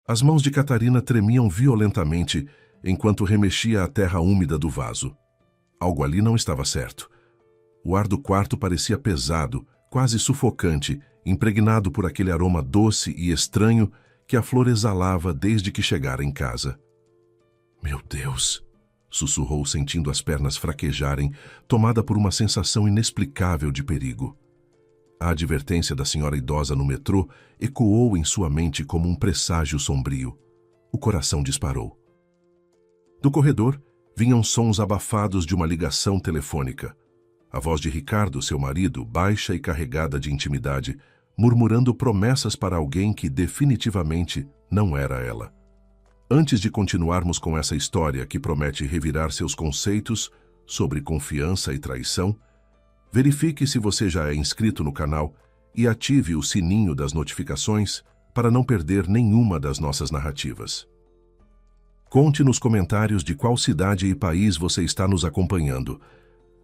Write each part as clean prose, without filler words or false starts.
As mãos de Catarina tremiam violentamente enquanto remexia a terra úmida do vaso. Algo ali não estava certo. O ar do quarto parecia pesado, quase sufocante, impregnado por aquele aroma doce e estranho que a flor exalava desde que chegara em casa. Meu Deus! Sussurrou, sentindo as pernas fraquejarem, tomada por uma sensação inexplicável de perigo. A advertência da senhora idosa no metrô ecoou em sua mente como um presságio sombrio. O coração disparou. Do corredor, vinham sons abafados de uma ligação telefônica. A voz de Ricardo, seu marido, baixa e carregada de intimidade, murmurando promessas para alguém que definitivamente não era ela. Antes de continuarmos com essa história que promete revirar seus conceitos sobre confiança e traição, verifique se você já é inscrito no canal e ative o sininho das notificações para não perder nenhuma das nossas narrativas. Conte nos comentários de qual cidade e país você está nos acompanhando.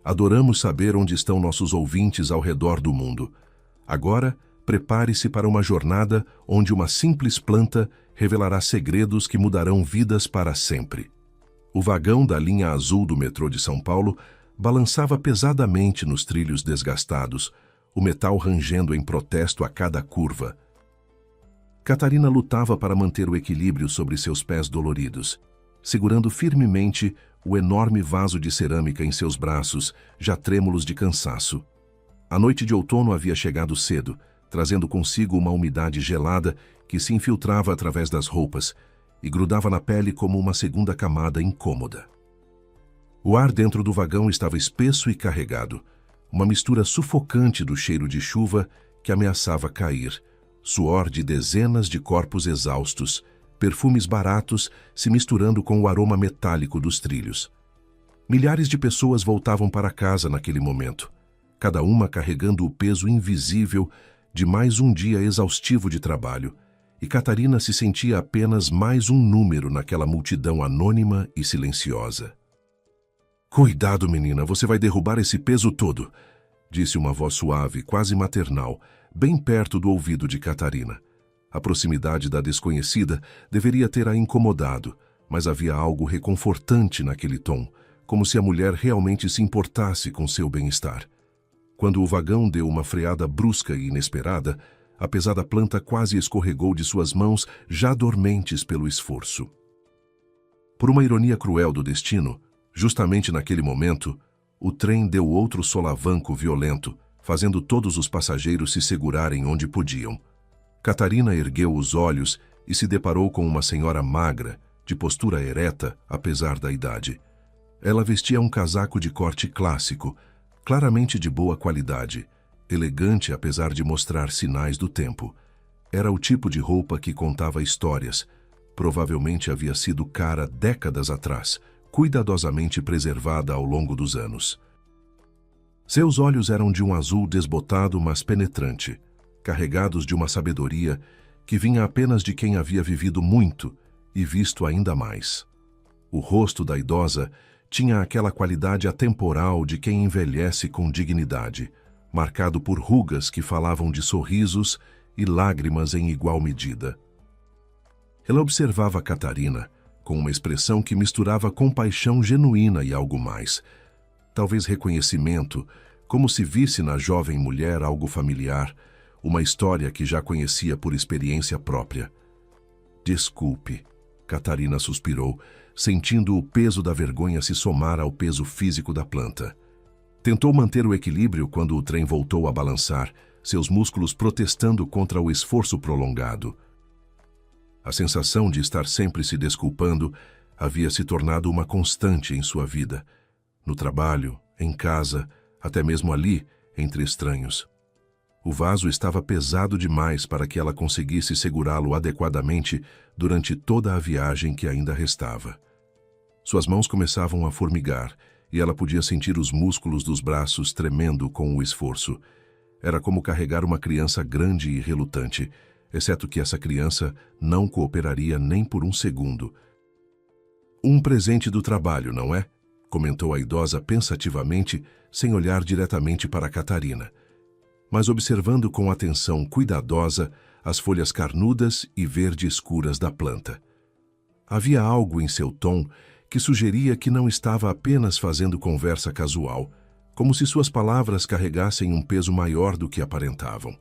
Adoramos saber onde estão nossos ouvintes ao redor do mundo. Agora, prepare-se para uma jornada onde uma simples planta revelará segredos que mudarão vidas para sempre. O vagão da linha azul do metrô de São Paulo balançava pesadamente nos trilhos desgastados, o metal rangendo em protesto a cada curva. Catarina lutava para manter o equilíbrio sobre seus pés doloridos, segurando firmemente o enorme vaso de cerâmica em seus braços, já trêmulos de cansaço. A noite de outono havia chegado cedo, trazendo consigo uma umidade gelada que se infiltrava através das roupas e grudava na pele como uma segunda camada incômoda. O ar dentro do vagão estava espesso e carregado, uma mistura sufocante do cheiro de chuva que ameaçava cair, suor de dezenas de corpos exaustos, perfumes baratos se misturando com o aroma metálico dos trilhos. Milhares de pessoas voltavam para casa naquele momento, cada uma carregando o peso invisível de mais um dia exaustivo de trabalho, e Catarina se sentia apenas mais um número naquela multidão anônima e silenciosa. "Cuidado, menina, você vai derrubar esse peso todo", disse uma voz suave, quase maternal, bem perto do ouvido de Catarina. A proximidade da desconhecida deveria ter a incomodado, mas havia algo reconfortante naquele tom, como se a mulher realmente se importasse com seu bem-estar. Quando o vagão deu uma freada brusca e inesperada, a pesada planta quase escorregou de suas mãos, já dormentes pelo esforço. Por uma ironia cruel do destino, justamente naquele momento, o trem deu outro solavanco violento, fazendo todos os passageiros se segurarem onde podiam. Catarina ergueu os olhos e se deparou com uma senhora magra, de postura ereta, apesar da idade. Ela vestia um casaco de corte clássico, claramente de boa qualidade, elegante apesar de mostrar sinais do tempo. Era o tipo de roupa que contava histórias. Provavelmente havia sido cara décadas atrás, cuidadosamente preservada ao longo dos anos. Seus olhos eram de um azul desbotado, mas penetrante, carregados de uma sabedoria que vinha apenas de quem havia vivido muito e visto ainda mais. O rosto da idosa tinha aquela qualidade atemporal de quem envelhece com dignidade, marcado por rugas que falavam de sorrisos e lágrimas em igual medida. Ela observava Catarina com uma expressão que misturava compaixão genuína e algo mais, talvez reconhecimento, como se visse na jovem mulher algo familiar, uma história que já conhecia por experiência própria. "Desculpe", Catarina suspirou, sentindo o peso da vergonha se somar ao peso físico da planta. Tentou manter o equilíbrio quando o trem voltou a balançar, seus músculos protestando contra o esforço prolongado. A sensação de estar sempre se desculpando havia se tornado uma constante em sua vida, no trabalho, em casa, até mesmo ali, entre estranhos. O vaso estava pesado demais para que ela conseguisse segurá-lo adequadamente durante toda a viagem que ainda restava. Suas mãos começavam a formigar e ela podia sentir os músculos dos braços tremendo com o esforço. Era como carregar uma criança grande e relutante, exceto que essa criança não cooperaria nem por um segundo. "Um presente do trabalho, não é?", comentou a idosa pensativamente, sem olhar diretamente para Catarina. mas observando com atenção cuidadosa as folhas carnudas e verde escuras da planta. Havia algo em seu tom que sugeria que não estava apenas fazendo conversa casual, como se suas palavras carregassem um peso maior do que aparentavam.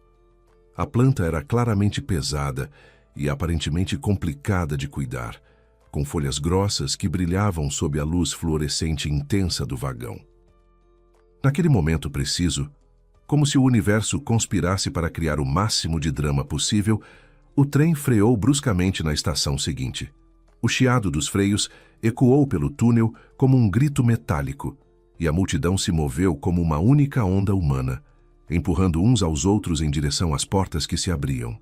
A planta era claramente pesada e aparentemente complicada de cuidar, com folhas grossas que brilhavam sob a luz fluorescente intensa do vagão. Naquele momento preciso, como se o universo conspirasse para criar o máximo de drama possível, o trem freou bruscamente na estação seguinte. O chiado dos freios ecoou pelo túnel como um grito metálico, e a multidão se moveu como uma única onda humana, empurrando uns aos outros em direção às portas que se abriam.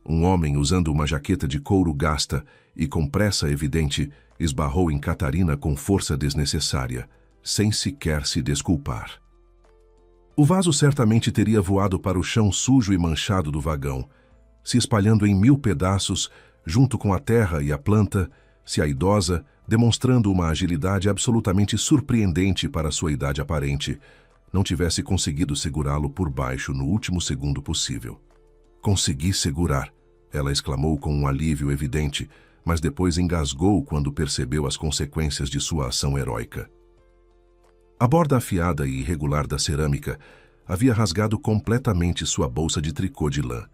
Um homem usando uma jaqueta de couro gasta e com pressa evidente esbarrou em Catarina com força desnecessária, sem sequer se desculpar. O vaso certamente teria voado para o chão sujo e manchado do vagão, se espalhando em 1000 pedaços, junto com a terra e a planta, se a idosa, demonstrando uma agilidade absolutamente surpreendente para sua idade aparente, não tivesse conseguido segurá-lo por baixo no último segundo possível. Consegui segurar, ela exclamou com um alívio evidente, mas depois engasgou quando percebeu as consequências de sua ação heróica. A borda afiada e irregular da cerâmica havia rasgado completamente sua bolsa de tricô de lã,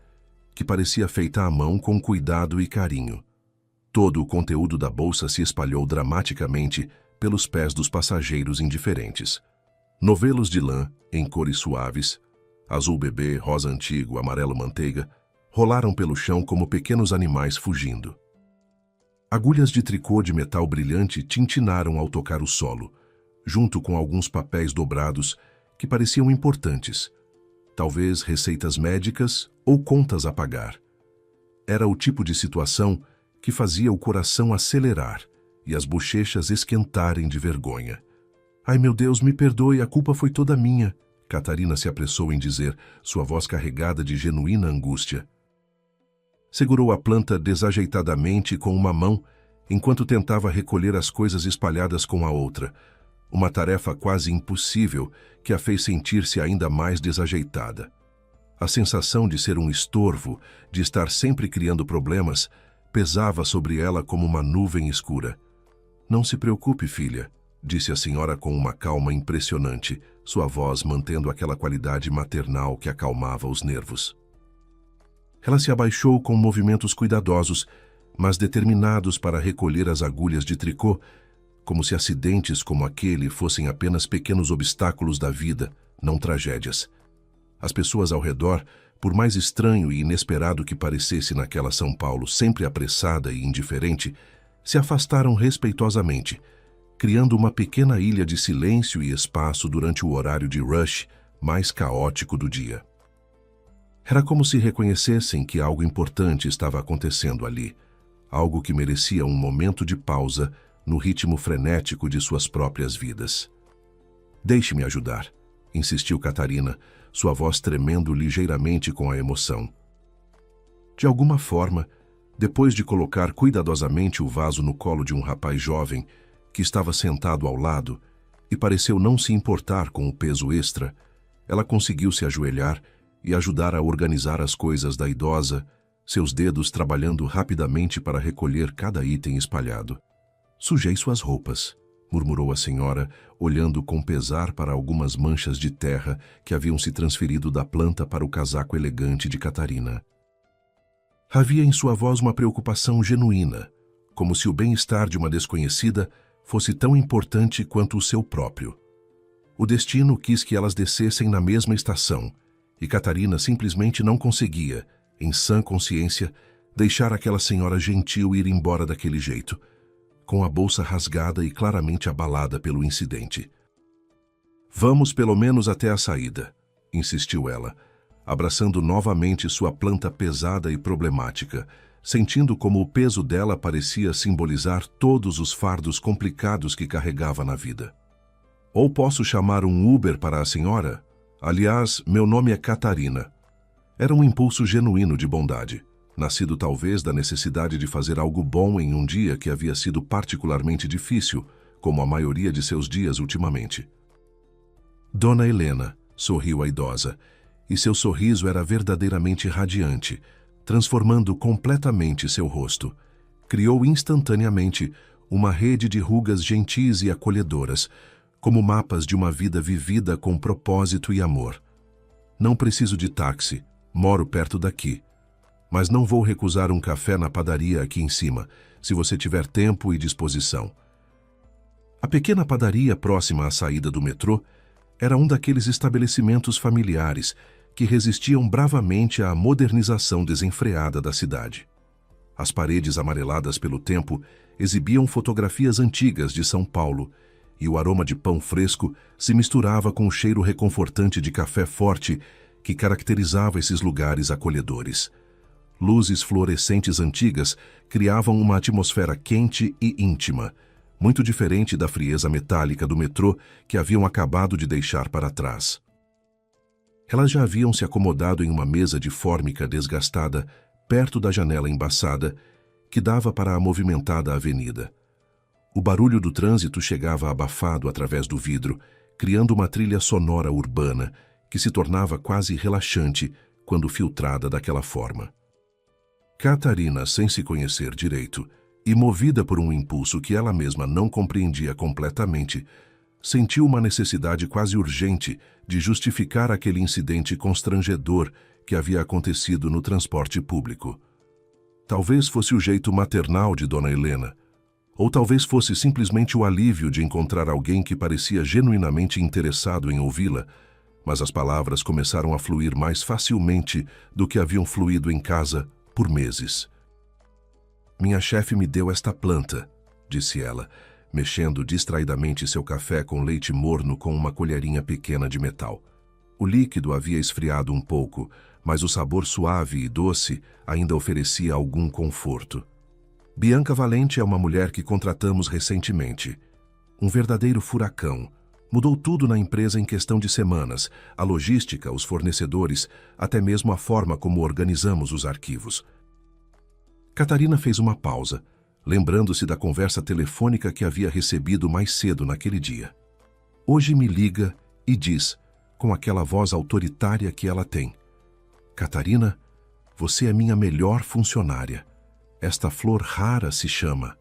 que parecia feita à mão com cuidado e carinho. Todo o conteúdo da bolsa se espalhou dramaticamente pelos pés dos passageiros indiferentes. Novelos de lã, em cores suaves, azul bebê, rosa antigo, amarelo manteiga, rolaram pelo chão como pequenos animais fugindo. Agulhas de tricô de metal brilhante tintinaram ao tocar o solo, junto com alguns papéis dobrados que pareciam importantes, talvez receitas médicas ou contas a pagar. Era o tipo de situação que fazia o coração acelerar e as bochechas esquentarem de vergonha. "Ai, meu Deus, me perdoe, a culpa foi toda minha", Catarina se apressou em dizer, sua voz carregada de genuína angústia. Segurou a planta desajeitadamente com uma mão, enquanto tentava recolher as coisas espalhadas com a outra, uma tarefa quase impossível que a fez sentir-se ainda mais desajeitada. A sensação de ser um estorvo, de estar sempre criando problemas, pesava sobre ela como uma nuvem escura. "Não se preocupe, filha", disse a senhora com uma calma impressionante, sua voz mantendo aquela qualidade maternal que acalmava os nervos. Ela se abaixou com movimentos cuidadosos, mas determinados para recolher as agulhas de tricô, como se acidentes como aquele fossem apenas pequenos obstáculos da vida, não tragédias. As pessoas ao redor, por mais estranho e inesperado que parecesse naquela São Paulo sempre apressada e indiferente, se afastaram respeitosamente, criando uma pequena ilha de silêncio e espaço durante o horário de rush mais caótico do dia. Era como se reconhecessem que algo importante estava acontecendo ali, algo que merecia um momento de pausa no ritmo frenético de suas próprias vidas. "Deixe-me ajudar", insistiu Catarina, sua voz tremendo ligeiramente com a emoção. De alguma forma, depois de colocar cuidadosamente o vaso no colo de um rapaz jovem que estava sentado ao lado e pareceu não se importar com o peso extra, ela conseguiu se ajoelhar e ajudar a organizar as coisas da idosa, seus dedos trabalhando rapidamente para recolher cada item espalhado. "Sujei suas roupas", murmurou a senhora, olhando com pesar para algumas manchas de terra que haviam se transferido da planta para o casaco elegante de Catarina. Havia em sua voz uma preocupação genuína, como se o bem-estar de uma desconhecida fosse tão importante quanto o seu próprio. O destino quis que elas descessem na mesma estação, e Catarina simplesmente não conseguia, em sã consciência, deixar aquela senhora gentil ir embora daquele jeito, com a bolsa rasgada e claramente abalada pelo incidente. "Vamos pelo menos até a saída", insistiu ela, abraçando novamente sua planta pesada e problemática, sentindo como o peso dela parecia simbolizar todos os fardos complicados que carregava na vida. "Ou posso chamar um Uber para a senhora? Aliás, meu nome é Catarina." Era um impulso genuíno de bondade, nascido talvez da necessidade de fazer algo bom em um dia que havia sido particularmente difícil, como a maioria de seus dias ultimamente. "Dona Helena", sorriu a idosa, e seu sorriso era verdadeiramente radiante, transformando completamente seu rosto. Criou instantaneamente uma rede de rugas gentis e acolhedoras, como mapas de uma vida vivida com propósito e amor. Não preciso de táxi, moro perto daqui. Mas não vou recusar um café na padaria aqui em cima, se você tiver tempo e disposição. A pequena padaria próxima à saída do metrô era um daqueles estabelecimentos familiares que resistiam bravamente à modernização desenfreada da cidade. As paredes amareladas pelo tempo exibiam fotografias antigas de São Paulo, e o aroma de pão fresco se misturava com o cheiro reconfortante de café forte que caracterizava esses lugares acolhedores. Luzes fluorescentes antigas criavam uma atmosfera quente e íntima, muito diferente da frieza metálica do metrô que haviam acabado de deixar para trás. Elas já haviam se acomodado em uma mesa de fórmica desgastada perto da janela embaçada que dava para a movimentada avenida. O barulho do trânsito chegava abafado através do vidro, criando uma trilha sonora urbana que se tornava quase relaxante quando filtrada daquela forma. Catarina, sem se conhecer direito, e movida por um impulso que ela mesma não compreendia completamente, sentiu uma necessidade quase urgente de justificar aquele incidente constrangedor que havia acontecido no transporte público. Talvez fosse o jeito maternal de Dona Helena, ou talvez fosse simplesmente o alívio de encontrar alguém que parecia genuinamente interessado em ouvi-la, mas as palavras começaram a fluir mais facilmente do que haviam fluído em casa por meses. Minha chefe me deu esta planta, disse ela, mexendo distraidamente seu café com leite morno com uma colherinha pequena de metal. O líquido havia esfriado um pouco, mas o sabor suave e doce ainda oferecia algum conforto. Bianca Valente é uma mulher que contratamos recentemente. Um verdadeiro furacão. Mudou tudo na empresa em questão de semanas, a logística, os fornecedores, até mesmo a forma como organizamos os arquivos. Catarina fez uma pausa, lembrando-se da conversa telefônica que havia recebido mais cedo naquele dia. Hoje me liga e diz, com aquela voz autoritária que ela tem: Catarina, você é minha melhor funcionária. Esta flor rara se chama...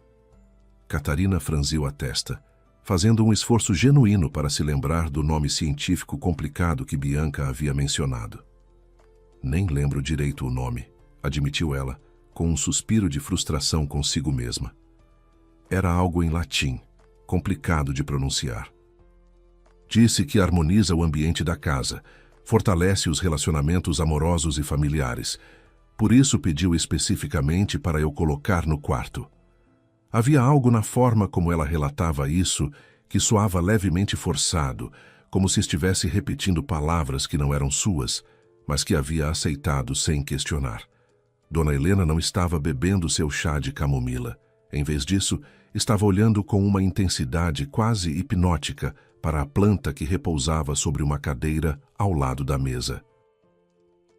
Catarina franziu a testa, fazendo um esforço genuíno para se lembrar do nome científico complicado que Bianca havia mencionado. Nem lembro direito o nome, admitiu ela, com um suspiro de frustração consigo mesma. Era algo em latim, complicado de pronunciar. Disse que harmoniza o ambiente da casa, fortalece os relacionamentos amorosos e familiares. Por isso pediu especificamente para eu colocar no quarto. Havia algo na forma como ela relatava isso que soava levemente forçado, como se estivesse repetindo palavras que não eram suas, mas que havia aceitado sem questionar. Dona Helena não estava bebendo seu chá de camomila. Em vez disso, estava olhando com uma intensidade quase hipnótica para a planta que repousava sobre uma cadeira ao lado da mesa.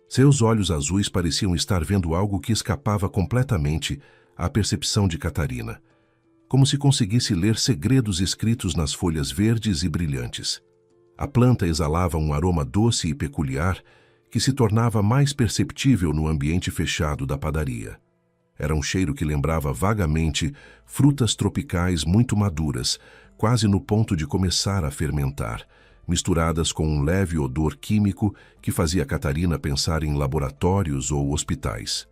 Seus olhos azuis pareciam estar vendo algo que escapava completamente à percepção de Catarina, como se conseguisse ler segredos escritos nas folhas verdes e brilhantes. A planta exalava um aroma doce e peculiar que se tornava mais perceptível no ambiente fechado da padaria. Era um cheiro que lembrava vagamente frutas tropicais muito maduras, quase no ponto de começar a fermentar, misturadas com um leve odor químico que fazia Catarina pensar em laboratórios ou hospitais.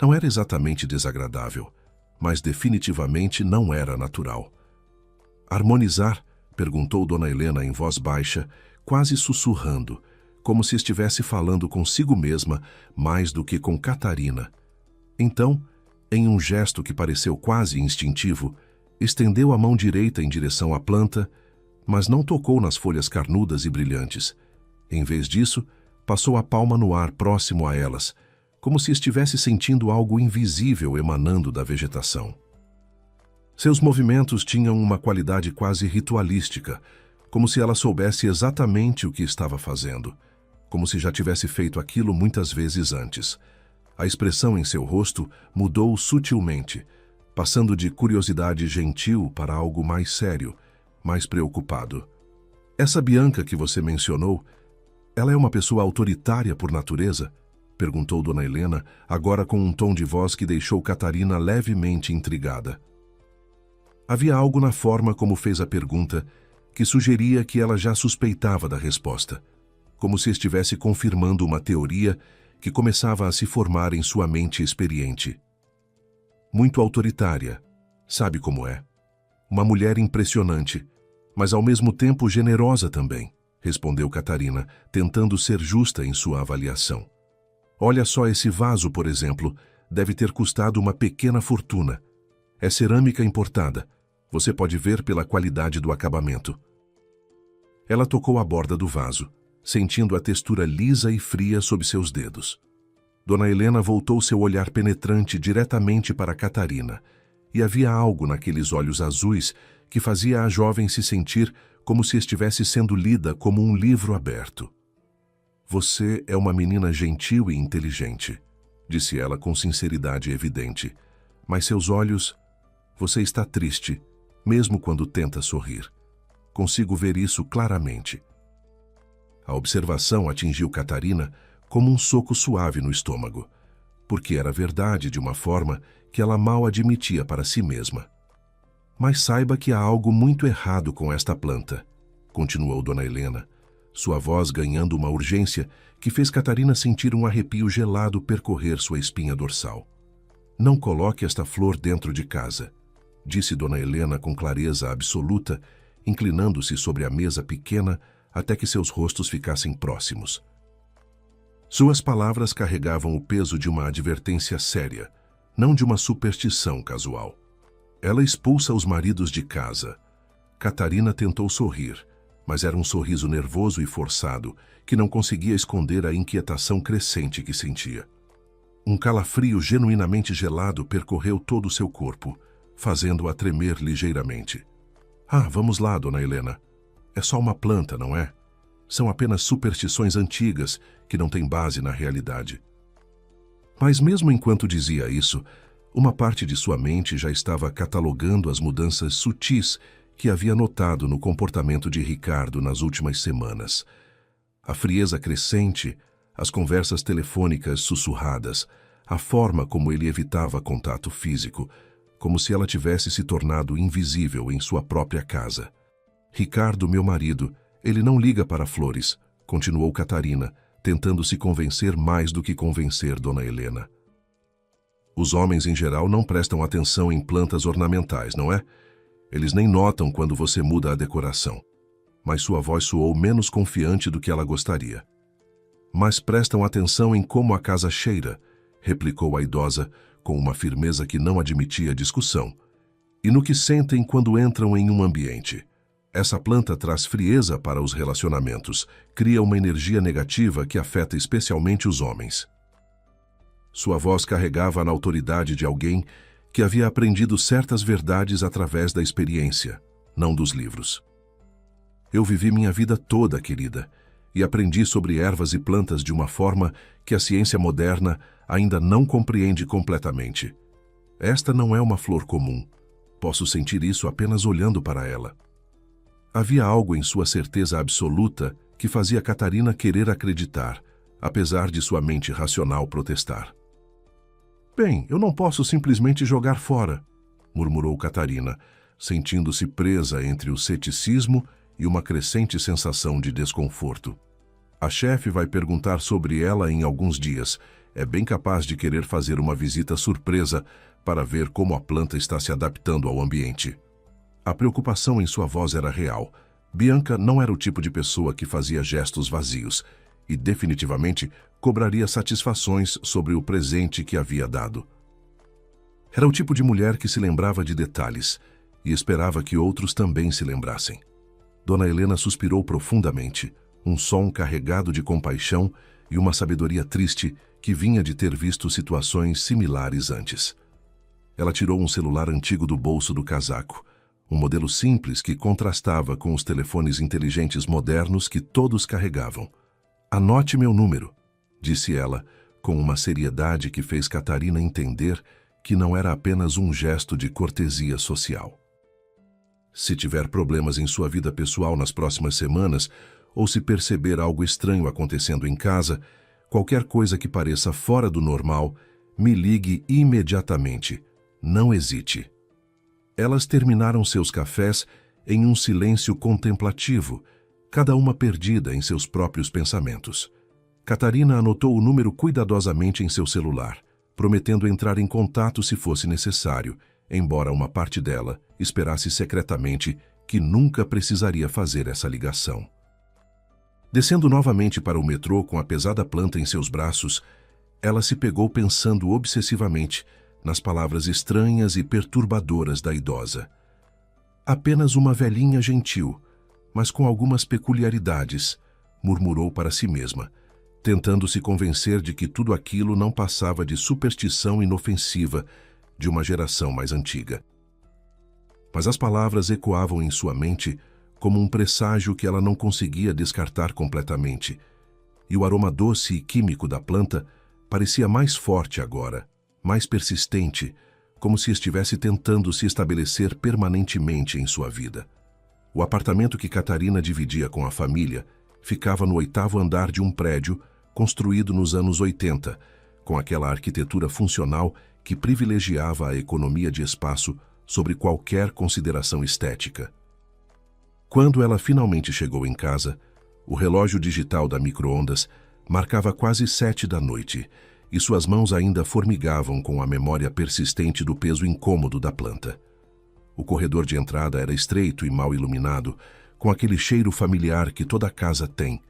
Não era exatamente desagradável, mas definitivamente não era natural. Harmonizar? Perguntou Dona Helena em voz baixa, quase sussurrando, como se estivesse falando consigo mesma mais do que com Catarina. Então, em um gesto que pareceu quase instintivo, estendeu a mão direita em direção à planta, mas não tocou nas folhas carnudas e brilhantes. Em vez disso, passou a palma no ar próximo a elas, como se estivesse sentindo algo invisível emanando da vegetação. Seus movimentos tinham uma qualidade quase ritualística, como se ela soubesse exatamente o que estava fazendo, como se já tivesse feito aquilo muitas vezes antes. A expressão em seu rosto mudou sutilmente, passando de curiosidade gentil para algo mais sério, mais preocupado. Essa Bianca que você mencionou, Ela é uma pessoa autoritária por natureza? Perguntou Dona Helena, agora com um tom de voz que deixou Catarina levemente intrigada. Havia algo na forma como fez a pergunta que sugeria que ela já suspeitava da resposta, como se estivesse confirmando uma teoria que começava a se formar em sua mente experiente. Muito autoritária, sabe como é? Uma mulher impressionante, mas ao mesmo tempo generosa também, respondeu Catarina, tentando ser justa em sua avaliação. Olha só esse vaso, por exemplo, deve ter custado uma pequena fortuna. É cerâmica importada. Você pode ver pela qualidade do acabamento. Ela tocou a borda do vaso, sentindo a textura lisa e fria sob seus dedos. Dona Helena voltou seu olhar penetrante diretamente para Catarina, e havia algo naqueles olhos azuis que fazia a jovem se sentir como se estivesse sendo lida como um livro aberto. Você é uma menina gentil e inteligente, disse ela com sinceridade evidente, mas seus olhos... Você está triste, mesmo quando tenta sorrir. Consigo ver isso claramente. A observação atingiu Catarina como um soco suave no estômago, porque era verdade de uma forma que ela mal admitia para si mesma. Mas saiba que há algo muito errado com esta planta, continuou Dona Helena, sua voz ganhando uma urgência que fez Catarina sentir um arrepio gelado percorrer sua espinha dorsal. Não coloque esta flor dentro de casa, disse Dona Helena com clareza absoluta, inclinando-se sobre a mesa pequena até que seus rostos ficassem próximos. Suas palavras carregavam o peso de uma advertência séria, não de uma superstição casual. Ela expulsa os maridos de casa. Catarina tentou sorrir, mas era um sorriso nervoso e forçado que não conseguia esconder a inquietação crescente que sentia. Um calafrio genuinamente gelado percorreu todo o seu corpo, fazendo-a tremer ligeiramente. Ah, vamos lá, Dona Helena. É só uma planta, não é? São apenas superstições antigas que não têm base na realidade. Mas mesmo enquanto dizia isso, uma parte de sua mente já estava catalogando as mudanças sutis que havia notado no comportamento de Ricardo nas últimas semanas. A frieza crescente, as conversas telefônicas sussurradas, a forma como ele evitava contato físico, como se ela tivesse se tornado invisível em sua própria casa. Ricardo, meu marido, ele não liga para flores, continuou Catarina, tentando se convencer mais do que convencer Dona Helena. Os homens em geral não prestam atenção em plantas ornamentais, não é? Eles nem notam quando você muda a decoração. Mas sua voz soou menos confiante do que ela gostaria. Mas prestam atenção em como a casa cheira, replicou a idosa, com uma firmeza que não admitia discussão, e no que sentem quando entram em um ambiente. Essa planta traz frieza para os relacionamentos, cria uma energia negativa que afeta especialmente os homens. Sua voz carregava na autoridade de alguém que havia aprendido certas verdades através da experiência, não dos livros. Eu vivi minha vida toda, querida, e aprendi sobre ervas e plantas de uma forma que a ciência moderna ainda não compreende completamente. Esta não é uma flor comum. Posso sentir isso apenas olhando para ela. Havia algo em sua certeza absoluta que fazia Catarina querer acreditar, apesar de sua mente racional protestar. Bem, eu não posso simplesmente jogar fora, murmurou Catarina, sentindo-se presa entre o ceticismo e uma crescente sensação de desconforto. A chefe vai perguntar sobre ela em alguns dias. É bem capaz de querer fazer uma visita surpresa para ver como a planta está se adaptando ao ambiente. A preocupação em sua voz era real. Bianca não era o tipo de pessoa que fazia gestos vazios e definitivamente cobraria satisfações sobre o presente que havia dado. Era o tipo de mulher que se lembrava de detalhes e esperava que outros também se lembrassem. Dona Helena suspirou profundamente, um som carregado de compaixão e uma sabedoria triste que vinha de ter visto situações similares antes. Ela tirou um celular antigo do bolso do casaco, um modelo simples que contrastava com os telefones inteligentes modernos que todos carregavam. Anote meu número, disse ela, com uma seriedade que fez Catarina entender que não era apenas um gesto de cortesia social. Se tiver problemas em sua vida pessoal nas próximas semanas, ou se perceber algo estranho acontecendo em casa, qualquer coisa que pareça fora do normal, me ligue imediatamente. Não hesite. Elas terminaram seus cafés em um silêncio contemplativo, cada uma perdida em seus próprios pensamentos. Catarina anotou o número cuidadosamente em seu celular, prometendo entrar em contato se fosse necessário, embora uma parte dela esperasse secretamente que nunca precisaria fazer essa ligação. Descendo novamente para o metrô com a pesada planta em seus braços, ela se pegou pensando obsessivamente nas palavras estranhas e perturbadoras da idosa. Apenas uma velhinha gentil, mas com algumas peculiaridades, murmurou para si mesma, tentando se convencer de que tudo aquilo não passava de superstição inofensiva de uma geração mais antiga. Mas as palavras ecoavam em sua mente como um presságio que ela não conseguia descartar completamente, e o aroma doce e químico da planta parecia mais forte agora, mais persistente, como se estivesse tentando se estabelecer permanentemente em sua vida. O apartamento que Catarina dividia com a família ficava no 8º andar de um prédio construído nos anos 80, com aquela arquitetura funcional que privilegiava a economia de espaço sobre qualquer consideração estética. Quando ela finalmente chegou em casa, o relógio digital da micro-ondas marcava quase 7 da noite e suas mãos ainda formigavam com a memória persistente do peso incômodo da planta. O corredor de entrada era estreito e mal iluminado, com aquele cheiro familiar que toda casa tem,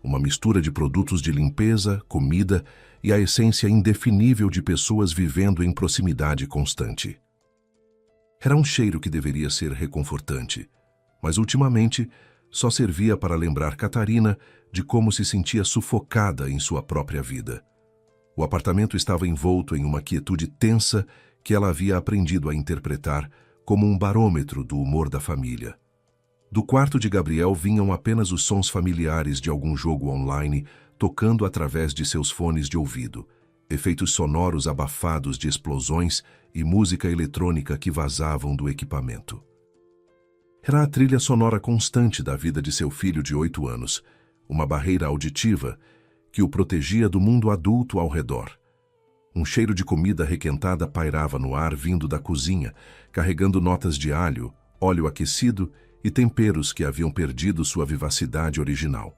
uma mistura de produtos de limpeza, comida e a essência indefinível de pessoas vivendo em proximidade constante. Era um cheiro que deveria ser reconfortante, mas ultimamente só servia para lembrar Catarina de como se sentia sufocada em sua própria vida. O apartamento estava envolto em uma quietude tensa que ela havia aprendido a interpretar como um barômetro do humor da família. Do quarto de Gabriel vinham apenas os sons familiares de algum jogo online tocando através de seus fones de ouvido, efeitos sonoros abafados de explosões e música eletrônica que vazavam do equipamento. Era a trilha sonora constante da vida de seu filho de 8 anos, uma barreira auditiva que o protegia do mundo adulto ao redor. Um cheiro de comida requentada pairava no ar vindo da cozinha, carregando notas de alho, óleo aquecido e temperos que haviam perdido sua vivacidade original.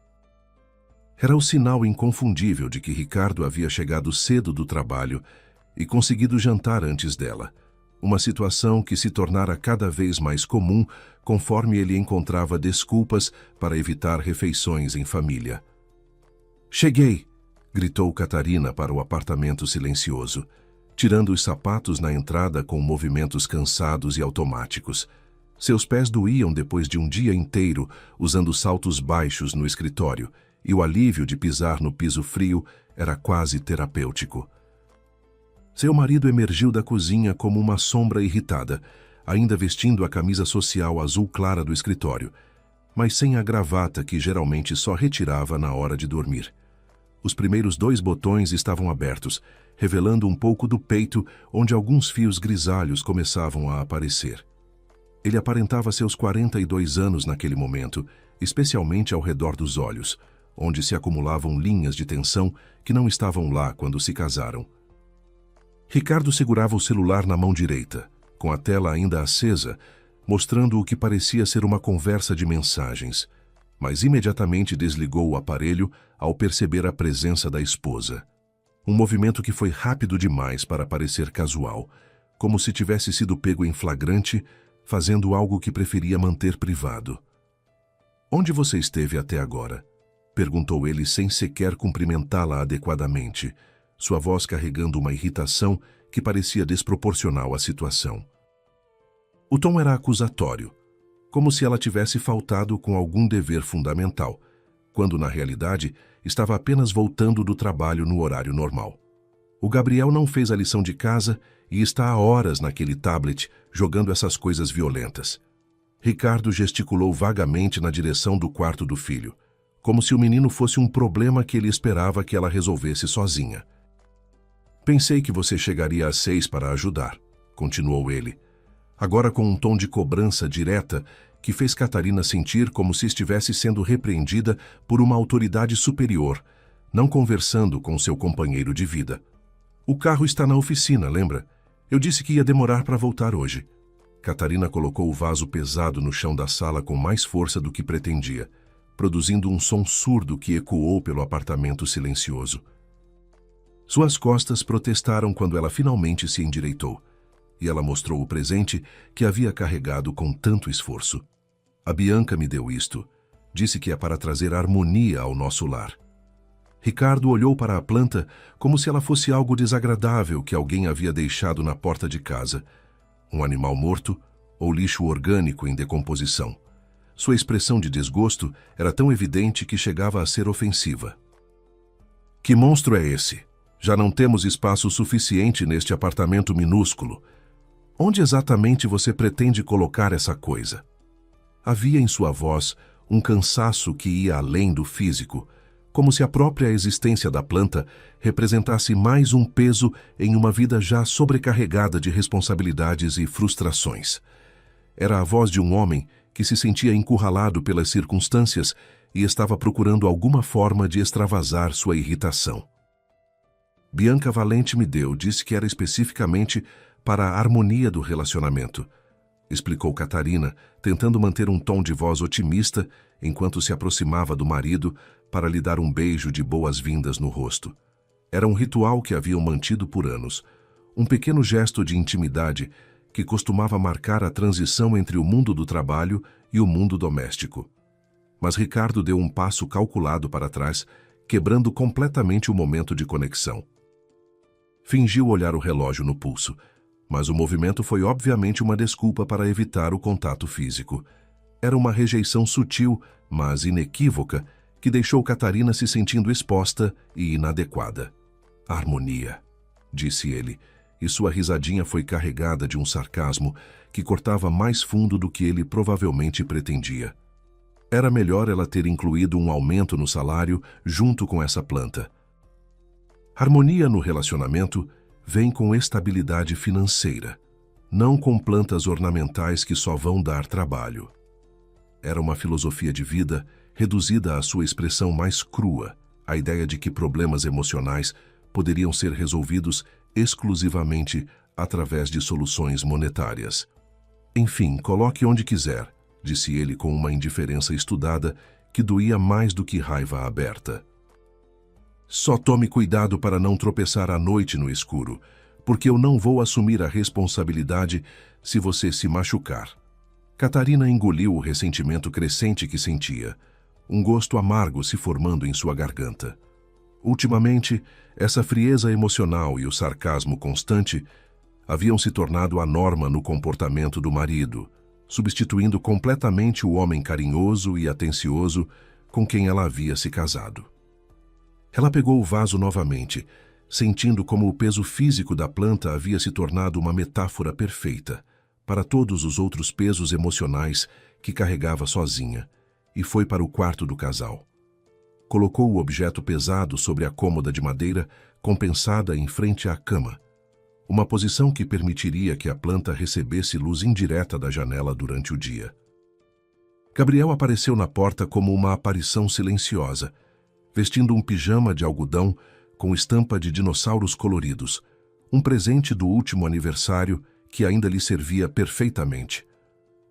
Era o sinal inconfundível de que Ricardo havia chegado cedo do trabalho e conseguido jantar antes dela, uma situação que se tornara cada vez mais comum conforme ele encontrava desculpas para evitar refeições em família. "Cheguei!" gritou Catarina para o apartamento silencioso, tirando os sapatos na entrada com movimentos cansados e automáticos. Seus pés doíam depois de um dia inteiro usando saltos baixos no escritório, e o alívio de pisar no piso frio era quase terapêutico. Seu marido emergiu da cozinha como uma sombra irritada, ainda vestindo a camisa social azul clara do escritório, mas sem a gravata que geralmente só retirava na hora de dormir. Os primeiros 2 botões estavam abertos, revelando um pouco do peito onde alguns fios grisalhos começavam a aparecer. Ele aparentava seus 42 anos naquele momento, especialmente ao redor dos olhos, onde se acumulavam linhas de tensão que não estavam lá quando se casaram. Ricardo segurava o celular na mão direita, com a tela ainda acesa, mostrando o que parecia ser uma conversa de mensagens, mas imediatamente desligou o aparelho ao perceber a presença da esposa. Um movimento que foi rápido demais para parecer casual, como se tivesse sido pego em flagrante, fazendo algo que preferia manter privado. "Onde você esteve até agora?" perguntou ele sem sequer cumprimentá-la adequadamente, sua voz carregando uma irritação que parecia desproporcional à situação. O tom era acusatório, como se ela tivesse faltado com algum dever fundamental, quando na realidade estava apenas voltando do trabalho no horário normal. O Gabriel não fez a lição de casa e está há horas naquele tablet jogando essas coisas violentas. Ricardo gesticulou vagamente na direção do quarto do filho, como se o menino fosse um problema que ele esperava que ela resolvesse sozinha. "Pensei que você chegaria às 6 para ajudar", continuou ele, agora com um tom de cobrança direta que fez Catarina sentir como se estivesse sendo repreendida por uma autoridade superior, não conversando com seu companheiro de vida. O carro está na oficina, lembra? Eu disse que ia demorar para voltar hoje. Catarina colocou o vaso pesado no chão da sala com mais força do que pretendia, produzindo um som surdo que ecoou pelo apartamento silencioso. Suas costas protestaram quando ela finalmente se endireitou, e ela mostrou o presente que havia carregado com tanto esforço. A Bianca me deu isto. Disse que é para trazer harmonia ao nosso lar. Ricardo olhou para a planta como se ela fosse algo desagradável que alguém havia deixado na porta de casa. Um animal morto ou lixo orgânico em decomposição. Sua expressão de desgosto era tão evidente que chegava a ser ofensiva. Que monstro é esse? Já não temos espaço suficiente neste apartamento minúsculo. Onde exatamente você pretende colocar essa coisa? Havia em sua voz um cansaço que ia além do físico, como se a própria existência da planta representasse mais um peso em uma vida já sobrecarregada de responsabilidades e frustrações. Era a voz de um homem que se sentia encurralado pelas circunstâncias e estava procurando alguma forma de extravasar sua irritação. Bianca Valente me deu, disse que era especificamente para a harmonia do relacionamento, explicou Catarina, tentando manter um tom de voz otimista enquanto se aproximava do marido para lhe dar um beijo de boas-vindas no rosto. Era um ritual que haviam mantido por anos, um pequeno gesto de intimidade que costumava marcar a transição entre o mundo do trabalho e o mundo doméstico. Mas Ricardo deu um passo calculado para trás, quebrando completamente o momento de conexão. Fingiu olhar o relógio no pulso, mas o movimento foi obviamente uma desculpa para evitar o contato físico. Era uma rejeição sutil, mas inequívoca, que deixou Catarina se sentindo exposta e inadequada. Harmonia, disse ele, e sua risadinha foi carregada de um sarcasmo que cortava mais fundo do que ele provavelmente pretendia. Era melhor ela ter incluído um aumento no salário junto com essa planta. Harmonia no relacionamento vem com estabilidade financeira, não com plantas ornamentais que só vão dar trabalho. Era uma filosofia de vida reduzida à sua expressão mais crua, a ideia de que problemas emocionais poderiam ser resolvidos exclusivamente através de soluções monetárias. Enfim, coloque onde quiser, disse ele com uma indiferença estudada que doía mais do que raiva aberta. Só tome cuidado para não tropeçar à noite no escuro, porque eu não vou assumir a responsabilidade se você se machucar. Catarina engoliu o ressentimento crescente que sentia, um gosto amargo se formando em sua garganta. Ultimamente, essa frieza emocional e o sarcasmo constante haviam se tornado a norma no comportamento do marido, substituindo completamente o homem carinhoso e atencioso com quem ela havia se casado. Ela pegou o vaso novamente, sentindo como o peso físico da planta havia se tornado uma metáfora perfeita para todos os outros pesos emocionais que carregava sozinha, e foi para o quarto do casal. Colocou o objeto pesado sobre a cômoda de madeira, compensada em frente à cama, uma posição que permitiria que a planta recebesse luz indireta da janela durante o dia. Gabriel apareceu na porta como uma aparição silenciosa, vestindo um pijama de algodão com estampa de dinossauros coloridos, um presente do último aniversário que ainda lhe servia perfeitamente.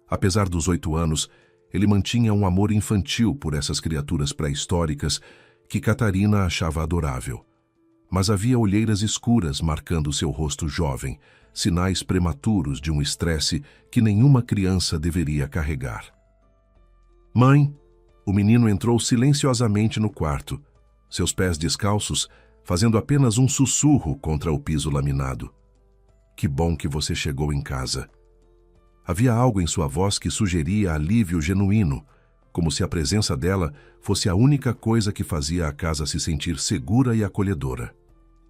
Apesar dos 8 anos, ele mantinha um amor infantil por essas criaturas pré-históricas que Catarina achava adorável. Mas havia olheiras escuras marcando seu rosto jovem, sinais prematuros de um estresse que nenhuma criança deveria carregar. Mãe! O menino entrou silenciosamente no quarto, seus pés descalços fazendo apenas um sussurro contra o piso laminado. Que bom que você chegou em casa. Havia algo em sua voz que sugeria alívio genuíno, como se a presença dela fosse a única coisa que fazia a casa se sentir segura e acolhedora.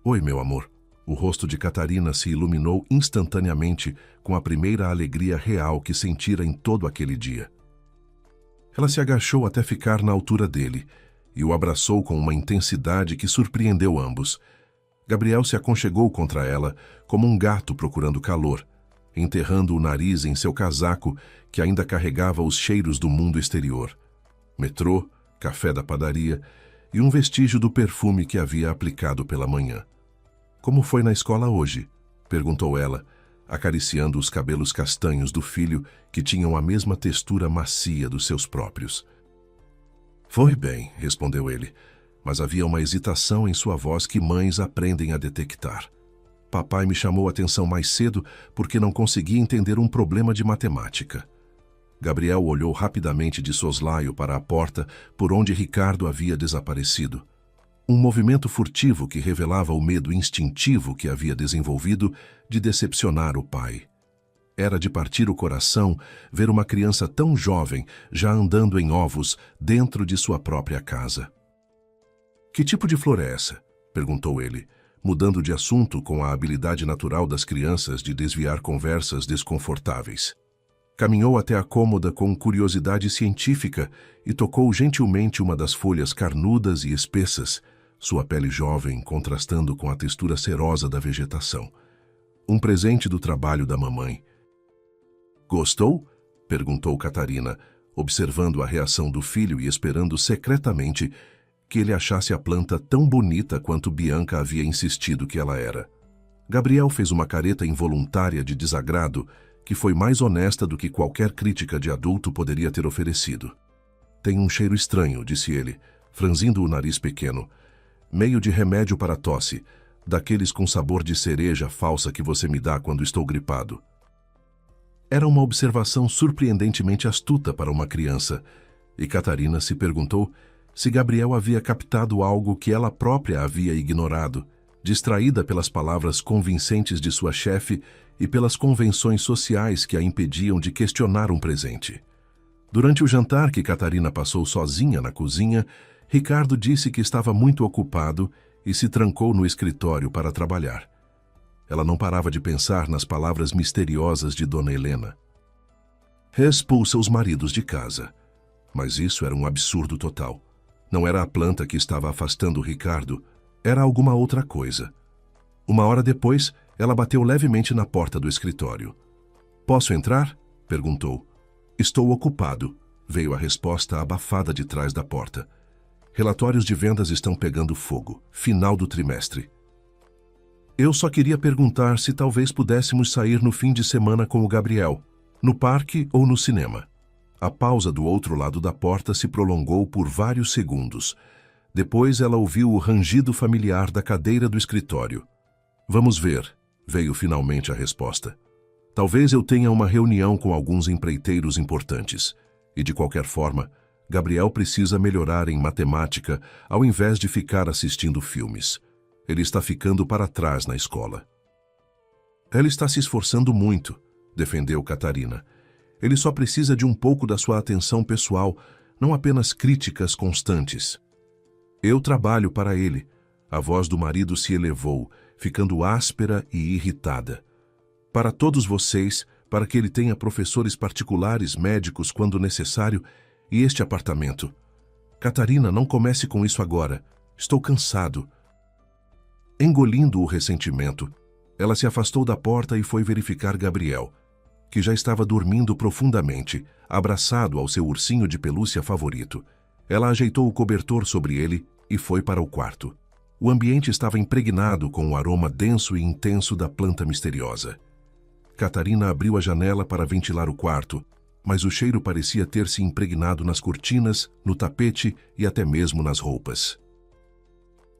Oi, meu amor. O rosto de Catarina se iluminou instantaneamente com a primeira alegria real que sentira em todo aquele dia. Ela se agachou até ficar na altura dele e o abraçou com uma intensidade que surpreendeu ambos. Gabriel se aconchegou contra ela como um gato procurando calor, enterrando o nariz em seu casaco que ainda carregava os cheiros do mundo exterior. Metrô, café da padaria e um vestígio do perfume que havia aplicado pela manhã. "Como foi na escola hoje?" perguntou ela, acariciando os cabelos castanhos do filho que tinham a mesma textura macia dos seus próprios. "Foi bem", respondeu ele, mas havia uma hesitação em sua voz que mães aprendem a detectar. "Papai me chamou a atenção mais cedo porque não conseguia entender um problema de matemática." Gabriel olhou rapidamente de soslaio para a porta por onde Ricardo havia desaparecido. Um movimento furtivo que revelava o medo instintivo que havia desenvolvido de decepcionar o pai. Era de partir o coração ver uma criança tão jovem já andando em ovos dentro de sua própria casa. "Que tipo de flor é essa?" perguntou ele, mudando de assunto com a habilidade natural das crianças de desviar conversas desconfortáveis. Caminhou até a cômoda com curiosidade científica e tocou gentilmente uma das folhas carnudas e espessas, sua pele jovem contrastando com a textura serosa da vegetação. Um presente do trabalho da mamãe. "Gostou?" perguntou Catarina, observando a reação do filho e esperando secretamente que ele achasse a planta tão bonita quanto Bianca havia insistido que ela era. Gabriel fez uma careta involuntária de desagrado que foi mais honesta do que qualquer crítica de adulto poderia ter oferecido. "Tem um cheiro estranho", disse ele, franzindo o nariz pequeno. "Meio de remédio para tosse, daqueles com sabor de cereja falsa que você me dá quando estou gripado." Era uma observação surpreendentemente astuta para uma criança, e Catarina se perguntou se Gabriel havia captado algo que ela própria havia ignorado, distraída pelas palavras convincentes de sua chefe e pelas convenções sociais que a impediam de questionar um presente. Durante o jantar que Catarina passou sozinha na cozinha, Ricardo disse que estava muito ocupado e se trancou no escritório para trabalhar. Ela não parava de pensar nas palavras misteriosas de Dona Helena. "Expulsa os maridos de casa." Mas isso era um absurdo total. Não era a planta que estava afastando Ricardo, era alguma outra coisa. Uma hora depois, ela bateu levemente na porta do escritório. "Posso entrar?" perguntou. "Estou ocupado", veio a resposta abafada de trás da porta. "Relatórios de vendas estão pegando fogo. Final do trimestre." "Eu só queria perguntar se talvez pudéssemos sair no fim de semana com o Gabriel, no parque ou no cinema." A pausa do outro lado da porta se prolongou por vários segundos. Depois ela ouviu o rangido familiar da cadeira do escritório. "Vamos ver", veio finalmente a resposta. "Talvez eu tenha uma reunião com alguns empreiteiros importantes. E de qualquer forma, Gabriel precisa melhorar em matemática ao invés de ficar assistindo filmes. Ele está ficando para trás na escola." "Ela está se esforçando muito", defendeu Catarina. "Ele só precisa de um pouco da sua atenção pessoal, não apenas críticas constantes." "Eu trabalho para ele." A voz do marido se elevou, ficando áspera e irritada. "Para todos vocês, para que ele tenha professores particulares, médicos quando necessário, e este apartamento. Catarina, não comece com isso agora. Estou cansado." Engolindo o ressentimento, ela se afastou da porta e foi verificar Gabriel, que já estava dormindo profundamente, abraçado ao seu ursinho de pelúcia favorito. Ela ajeitou o cobertor sobre ele e foi para o quarto. O ambiente estava impregnado com o aroma denso e intenso da planta misteriosa. Catarina abriu a janela para ventilar o quarto, mas o cheiro parecia ter se impregnado nas cortinas, no tapete e até mesmo nas roupas.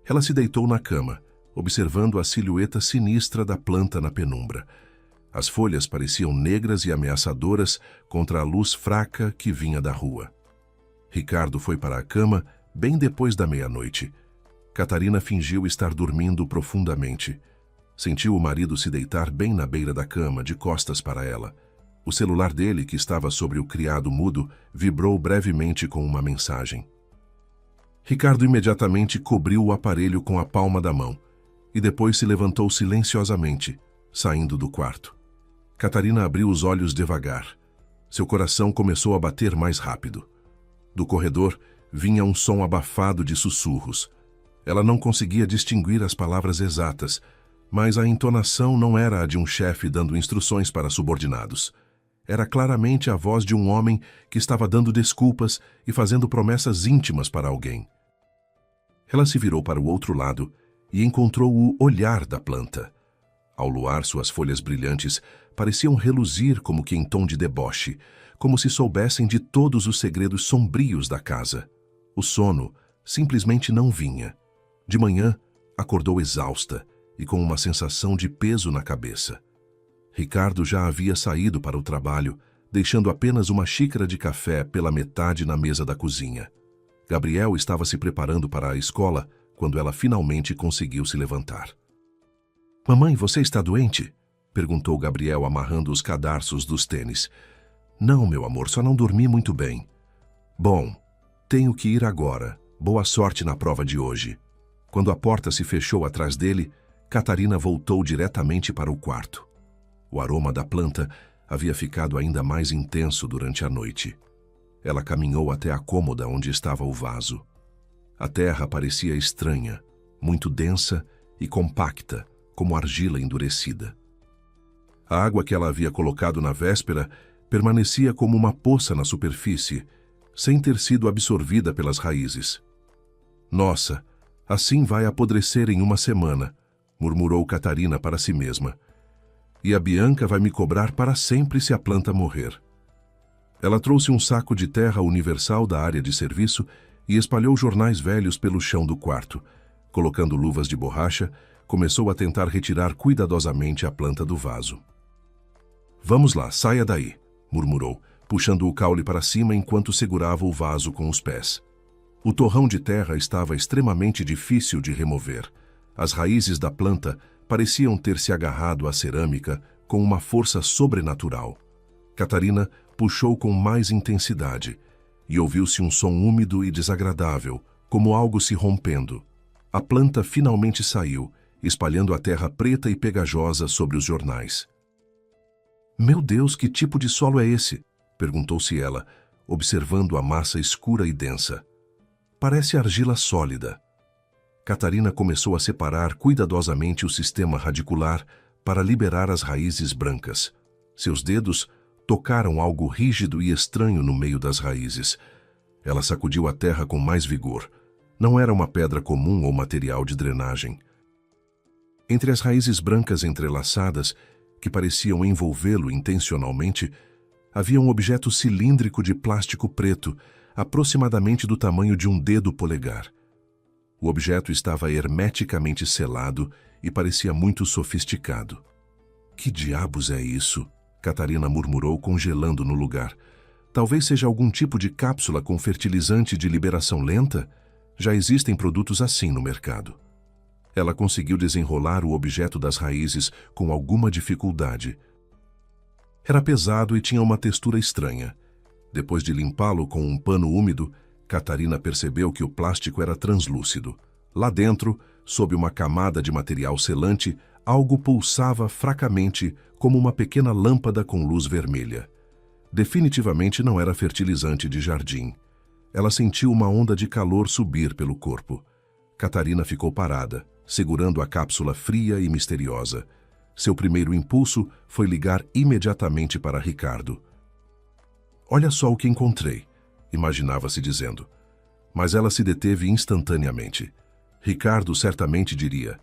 Ela se deitou na cama, observando a silhueta sinistra da planta na penumbra. As folhas pareciam negras e ameaçadoras contra a luz fraca que vinha da rua. Ricardo foi para a cama bem depois da meia-noite. Catarina fingiu estar dormindo profundamente. Sentiu o marido se deitar bem na beira da cama, de costas para ela. O celular dele, que estava sobre o criado mudo, vibrou brevemente com uma mensagem. Ricardo imediatamente cobriu o aparelho com a palma da mão e depois se levantou silenciosamente, saindo do quarto. Catarina abriu os olhos devagar. Seu coração começou a bater mais rápido. Do corredor vinha um som abafado de sussurros. Ela não conseguia distinguir as palavras exatas, Mas a entonação não era a de um chefe dando instruções para subordinados. Era claramente a voz de um homem que estava dando desculpas e fazendo promessas íntimas para alguém. Ela se virou para o outro lado e encontrou o olhar da planta. Ao luar, suas folhas brilhantes pareciam reluzir como que em tom de deboche, como se soubessem de todos os segredos sombrios da casa. O sono simplesmente não vinha. De manhã, acordou exausta e com uma sensação de peso na cabeça. Ricardo já havia saído para o trabalho, deixando apenas uma xícara de café pela metade na mesa da cozinha. Gabriel estava se preparando para a escola quando ela finalmente conseguiu se levantar. — Mamãe, você está doente? Perguntou Gabriel, amarrando os cadarços dos tênis. — Não, meu amor, só não dormi muito bem. — Bom, tenho que ir agora. Boa sorte na prova de hoje. Quando a porta se fechou atrás dele, Catarina voltou diretamente para o quarto. O aroma da planta havia ficado ainda mais intenso durante a noite. Ela caminhou até a cômoda onde estava o vaso. A terra parecia estranha, muito densa e compacta, como argila endurecida. A água que ela havia colocado na véspera permanecia como uma poça na superfície, sem ter sido absorvida pelas raízes. — Nossa, assim vai apodrecer em uma semana, murmurou Catarina para si mesma. E a Bianca vai me cobrar para sempre se a planta morrer. Ela trouxe um saco de terra universal da área de serviço e espalhou jornais velhos pelo chão do quarto. Colocando luvas de borracha, começou a tentar retirar cuidadosamente a planta do vaso. — Vamos lá, saia daí, murmurou, puxando o caule para cima enquanto segurava o vaso com os pés. O torrão de terra estava extremamente difícil de remover. As raízes da planta pareciam ter se agarrado à cerâmica com uma força sobrenatural. Catarina puxou com mais intensidade e ouviu-se um som úmido e desagradável, como algo se rompendo. A planta finalmente saiu, espalhando a terra preta e pegajosa sobre os jornais. — Meu Deus, que tipo de solo é esse? Perguntou-se ela, observando a massa escura e densa. Parece argila sólida. Catarina começou a separar cuidadosamente o sistema radicular para liberar as raízes brancas. Seus dedos tocaram algo rígido e estranho no meio das raízes. Ela sacudiu a terra com mais vigor. Não era uma pedra comum ou material de drenagem. Entre as raízes brancas entrelaçadas, que pareciam envolvê-lo intencionalmente, havia um objeto cilíndrico de plástico preto, aproximadamente do tamanho de um dedo polegar. O objeto estava hermeticamente selado e parecia muito sofisticado. — Que diabos é isso? Catarina murmurou, congelando no lugar. Talvez seja algum tipo de cápsula com fertilizante de liberação lenta? Já existem produtos assim no mercado. Ela conseguiu desenrolar o objeto das raízes com alguma dificuldade. Era pesado e tinha uma textura estranha. Depois de limpá-lo com um pano úmido, Catarina percebeu que o plástico era translúcido. Lá dentro, sob uma camada de material selante, algo pulsava fracamente como uma pequena lâmpada com luz vermelha. Definitivamente não era fertilizante de jardim. Ela sentiu uma onda de calor subir pelo corpo. Catarina ficou parada, segurando a cápsula fria e misteriosa. Seu primeiro impulso foi ligar imediatamente para Ricardo. — Olha só o que encontrei, imaginava-se dizendo. Mas ela se deteve instantaneamente. Ricardo certamente diria: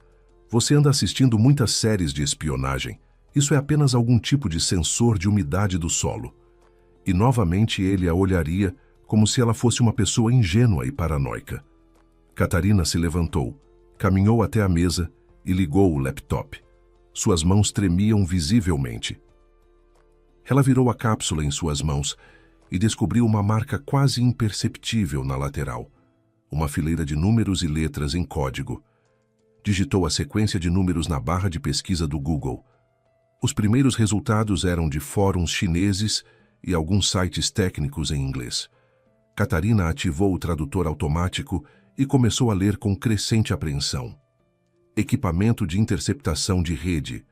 você anda assistindo muitas séries de espionagem. Isso é apenas algum tipo de sensor de umidade do solo. E novamente ele a olharia como se ela fosse uma pessoa ingênua e paranoica. Catarina se levantou, caminhou até a mesa e ligou o laptop. Suas mãos tremiam visivelmente. Ela virou a cápsula em suas mãos e descobriu uma marca quase imperceptível na lateral. Uma fileira de números e letras em código. Digitou a sequência de números na barra de pesquisa do Google. Os primeiros resultados eram de fóruns chineses e alguns sites técnicos em inglês. Catarina ativou o tradutor automático e começou a ler com crescente apreensão. Equipamento de interceptação de rede,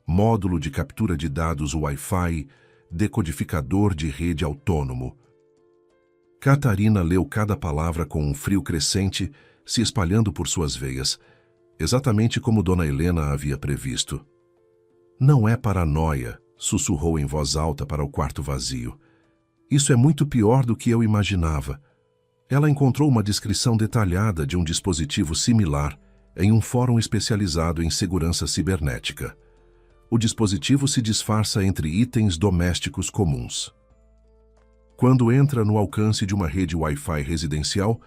módulo de captura de dados Wi-Fi, decodificador de rede autônomo. Catarina leu cada palavra com um frio crescente se espalhando por suas veias. exatamente como Dona Helena havia previsto. Não é paranoia, sussurrou em voz alta para o quarto vazio. Isso é muito pior do que eu imaginava. Ela encontrou uma descrição detalhada de um dispositivo similar em um fórum especializado em segurança cibernética. O dispositivo se disfarça entre itens domésticos comuns. Quando entra no alcance de uma rede Wi-Fi residencial,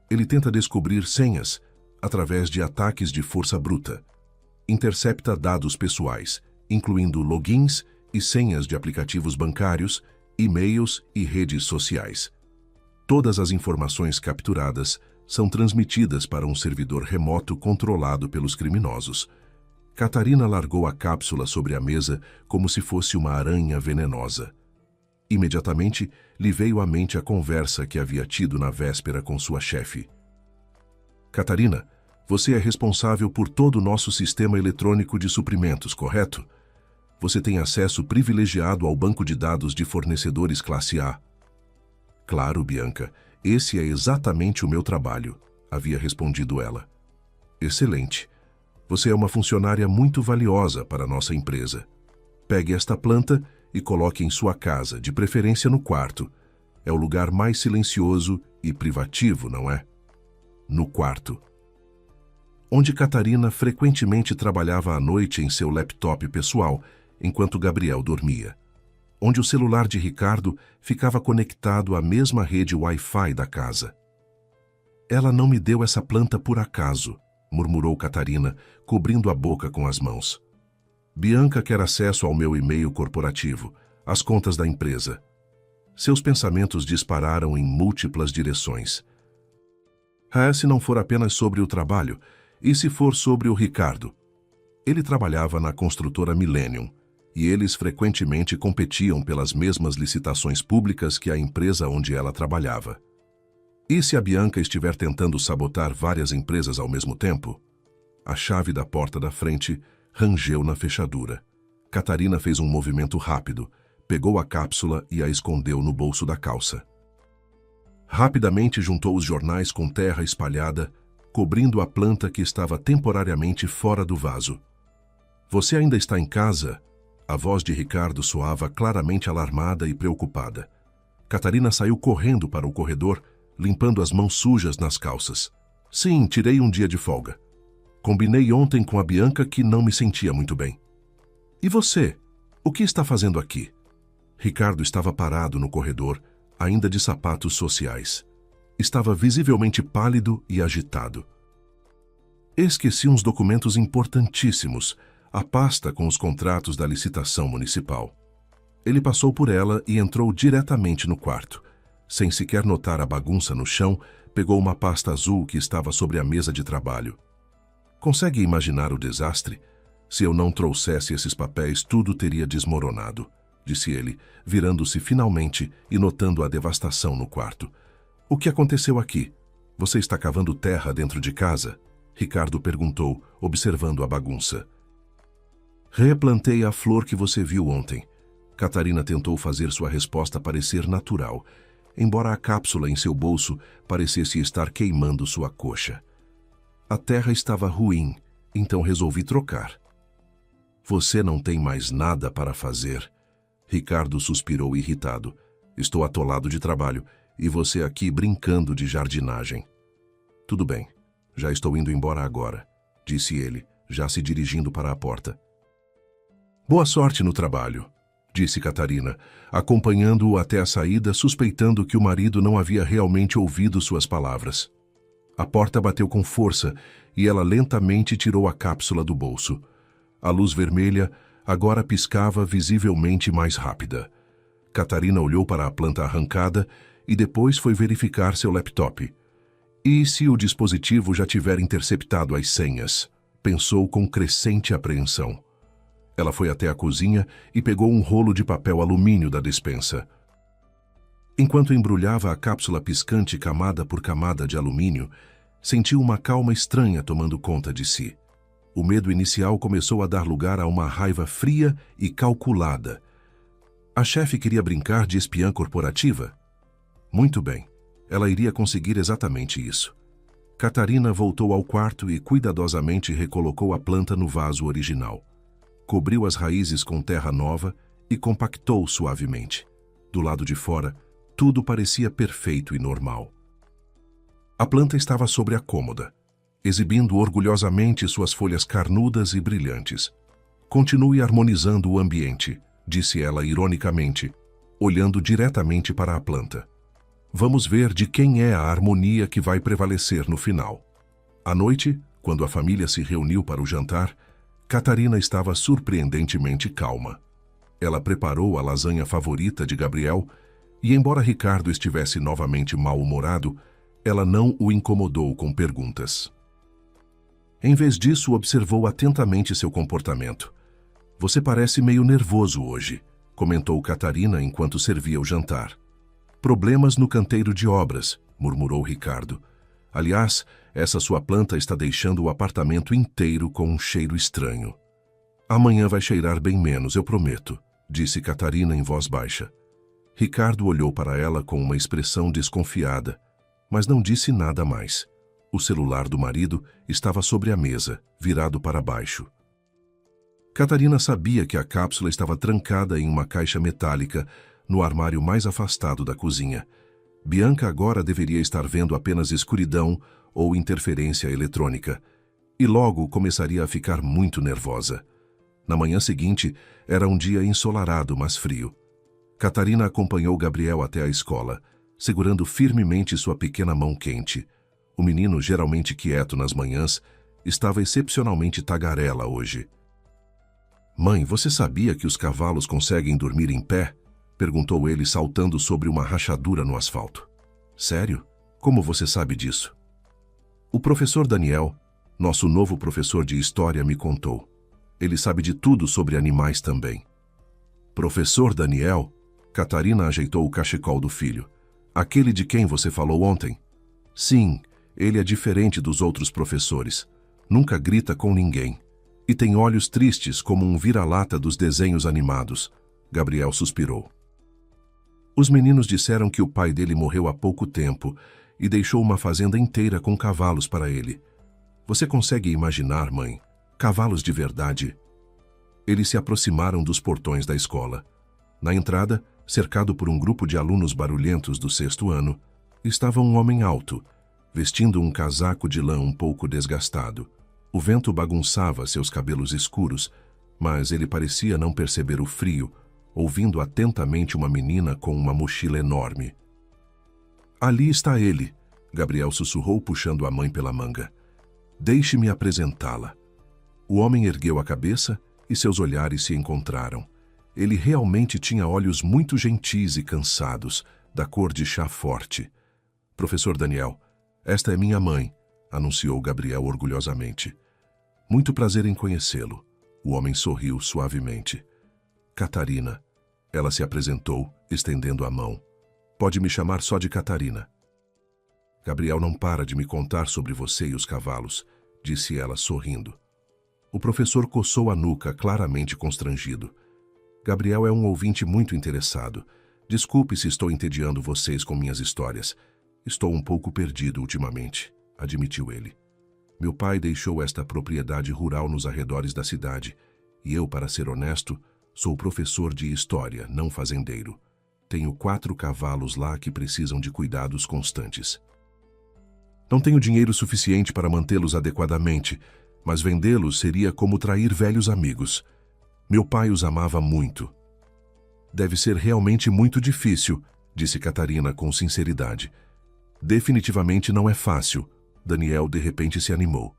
ele tenta descobrir senhas através de ataques de força bruta. Intercepta dados pessoais, incluindo logins e senhas de aplicativos bancários, e-mails e redes sociais. Todas as informações capturadas são transmitidas para um servidor remoto controlado pelos criminosos. Catarina largou a cápsula sobre a mesa como se fosse uma aranha venenosa. Imediatamente, lhe veio à mente a conversa que havia tido na véspera com sua chefe. Catarina, você é responsável por todo o nosso sistema eletrônico de suprimentos, correto? Você tem acesso privilegiado ao banco de dados de fornecedores classe A. Claro, Bianca, esse é exatamente o meu trabalho, havia respondido ela. Excelente. Você é uma funcionária muito valiosa para a nossa empresa. Pegue esta planta e coloque em sua casa, de preferência no quarto. É o lugar mais silencioso e privativo, não é? No quarto. Onde Catarina frequentemente trabalhava à noite em seu laptop pessoal, enquanto Gabriel dormia. Onde o celular de Ricardo ficava conectado à mesma rede Wi-Fi da casa. Ela não me deu essa planta por acaso, murmurou Catarina, cobrindo a boca com as mãos. Bianca quer acesso ao meu e-mail corporativo, às contas da empresa. Seus pensamentos dispararam em múltiplas direções. Se não for apenas sobre o trabalho, e se for sobre o Ricardo? Ele trabalhava na construtora Millennium, e eles frequentemente competiam pelas mesmas licitações públicas que a empresa onde ela trabalhava. E se a Bianca estiver tentando sabotar várias empresas ao mesmo tempo? A chave da porta da frente rangeu na fechadura. Catarina fez um movimento rápido, pegou a cápsula e a escondeu no bolso da calça. Rapidamente juntou os jornais com terra espalhada, cobrindo a planta que estava temporariamente fora do vaso. Você ainda está em casa? A voz de Ricardo soava claramente alarmada e preocupada. Catarina saiu correndo para o corredor, limpando as mãos sujas nas calças. Sim, tirei um dia de folga. Combinei ontem com a Bianca que não me sentia muito bem. E você? O que está fazendo aqui? Ricardo estava parado no corredor, ainda de sapatos sociais. Estava visivelmente pálido e agitado. Esqueci uns documentos importantíssimos, a pasta com os contratos da licitação municipal. Ele passou por ela e entrou diretamente no quarto. Sem sequer notar a bagunça no chão, pegou uma pasta azul que estava sobre a mesa de trabalho. Consegue imaginar o desastre? Se eu não trouxesse esses papéis, tudo teria desmoronado, disse ele, virando-se finalmente e notando a devastação no quarto. O que aconteceu aqui? Você está cavando terra dentro de casa? Ricardo perguntou, observando a bagunça. Replantei a flor que você viu ontem. Catarina tentou fazer sua resposta parecer natural, embora a cápsula em seu bolso parecesse estar queimando sua coxa. A terra estava ruim, então resolvi trocar. Você não tem mais nada para fazer. Ricardo suspirou irritado. Estou atolado de trabalho e você aqui brincando de jardinagem. Tudo bem, já estou indo embora agora, disse ele, já se dirigindo para a porta. Boa sorte no trabalho, disse Catarina, acompanhando-o até a saída, suspeitando que o marido não havia realmente ouvido suas palavras. A porta bateu com força e ela lentamente tirou a cápsula do bolso. A luz vermelha agora piscava visivelmente mais rápida. Catarina olhou para a planta arrancada e depois foi verificar seu laptop. E se o dispositivo já tiver interceptado as senhas? Pensou com crescente apreensão. Ela foi até a cozinha e pegou um rolo de papel alumínio da despensa. Enquanto embrulhava a cápsula piscante camada por camada de alumínio, sentiu uma calma estranha tomando conta de si. O medo inicial começou a dar lugar a uma raiva fria e calculada. A chefe queria brincar de espiã corporativa? Muito bem, ela iria conseguir exatamente isso. Catarina voltou ao quarto e cuidadosamente recolocou a planta no vaso original. Cobriu as raízes com terra nova e compactou suavemente. Do lado de fora, tudo parecia perfeito e normal. A planta estava sobre a cômoda, exibindo orgulhosamente suas folhas carnudas e brilhantes. Continue harmonizando o ambiente, disse ela ironicamente, olhando diretamente para a planta. Vamos ver de quem é a harmonia que vai prevalecer no final. À noite, quando a família se reuniu para o jantar, Catarina estava surpreendentemente calma. Ela preparou a lasanha favorita de Gabriel e, embora Ricardo estivesse novamente mal-humorado, ela não o incomodou com perguntas. Em vez disso, observou atentamente seu comportamento. Você parece meio nervoso hoje, comentou Catarina enquanto servia o jantar. Problemas no canteiro de obras, murmurou Ricardo. Aliás, essa sua planta está deixando o apartamento inteiro com um cheiro estranho. Amanhã vai cheirar bem menos, eu prometo, disse Catarina em voz baixa. Ricardo olhou para ela com uma expressão desconfiada, mas não disse nada mais. O celular do marido estava sobre a mesa, virado para baixo. Catarina sabia que a cápsula estava trancada em uma caixa metálica no armário mais afastado da cozinha. Bianca agora deveria estar vendo apenas escuridão ou interferência eletrônica, e logo começaria a ficar muito nervosa. Na manhã seguinte, era um dia ensolarado, mas frio. Catarina acompanhou Gabriel até a escola, segurando firmemente sua pequena mão quente. O menino, geralmente quieto nas manhãs, estava excepcionalmente tagarela hoje. Mãe, você sabia que os cavalos conseguem dormir em pé? Perguntou ele, saltando sobre uma rachadura no asfalto. Sério? Como você sabe disso? O professor Daniel, nosso novo professor de história, me contou. Ele sabe de tudo sobre animais também. Professor Daniel? Catarina ajeitou o cachecol do filho. Aquele de quem você falou ontem? Sim, ele é diferente dos outros professores. Nunca grita com ninguém. E tem olhos tristes como um vira-lata dos desenhos animados. Gabriel suspirou. Os meninos disseram que o pai dele morreu há pouco tempo e deixou uma fazenda inteira com cavalos para ele. Você consegue imaginar, mãe? Cavalos de verdade. Eles se aproximaram dos portões da escola. Na entrada, cercado por um grupo de alunos barulhentos do 6º ano, estava um homem alto, vestindo um casaco de lã um pouco desgastado. O vento bagunçava seus cabelos escuros, mas ele parecia não perceber o frio, ouvindo atentamente uma menina com uma mochila enorme. Ali está ele, Gabriel sussurrou puxando a mãe pela manga. Deixe-me apresentá-la. O homem ergueu a cabeça e seus olhares se encontraram. Ele realmente tinha olhos muito gentis e cansados, da cor de chá forte. Professor Daniel, esta é minha mãe, anunciou Gabriel orgulhosamente. Muito prazer em conhecê-lo. O homem sorriu suavemente. Catarina. Ela se apresentou, estendendo a mão. Pode me chamar só de Catarina. Gabriel não para de me contar sobre você e os cavalos, disse ela sorrindo. O professor coçou a nuca, claramente constrangido. Gabriel é um ouvinte muito interessado. Desculpe se estou entediando vocês com minhas histórias. Estou um pouco perdido ultimamente, admitiu ele. Meu pai deixou esta propriedade rural nos arredores da cidade, e eu, para ser honesto, sou professor de história, não fazendeiro. Tenho 4 cavalos lá que precisam de cuidados constantes. Não tenho dinheiro suficiente para mantê-los adequadamente, mas vendê-los seria como trair velhos amigos. Meu pai os amava muito. Deve ser realmente muito difícil, disse Catarina com sinceridade. Definitivamente não é fácil. Daniel de repente se animou.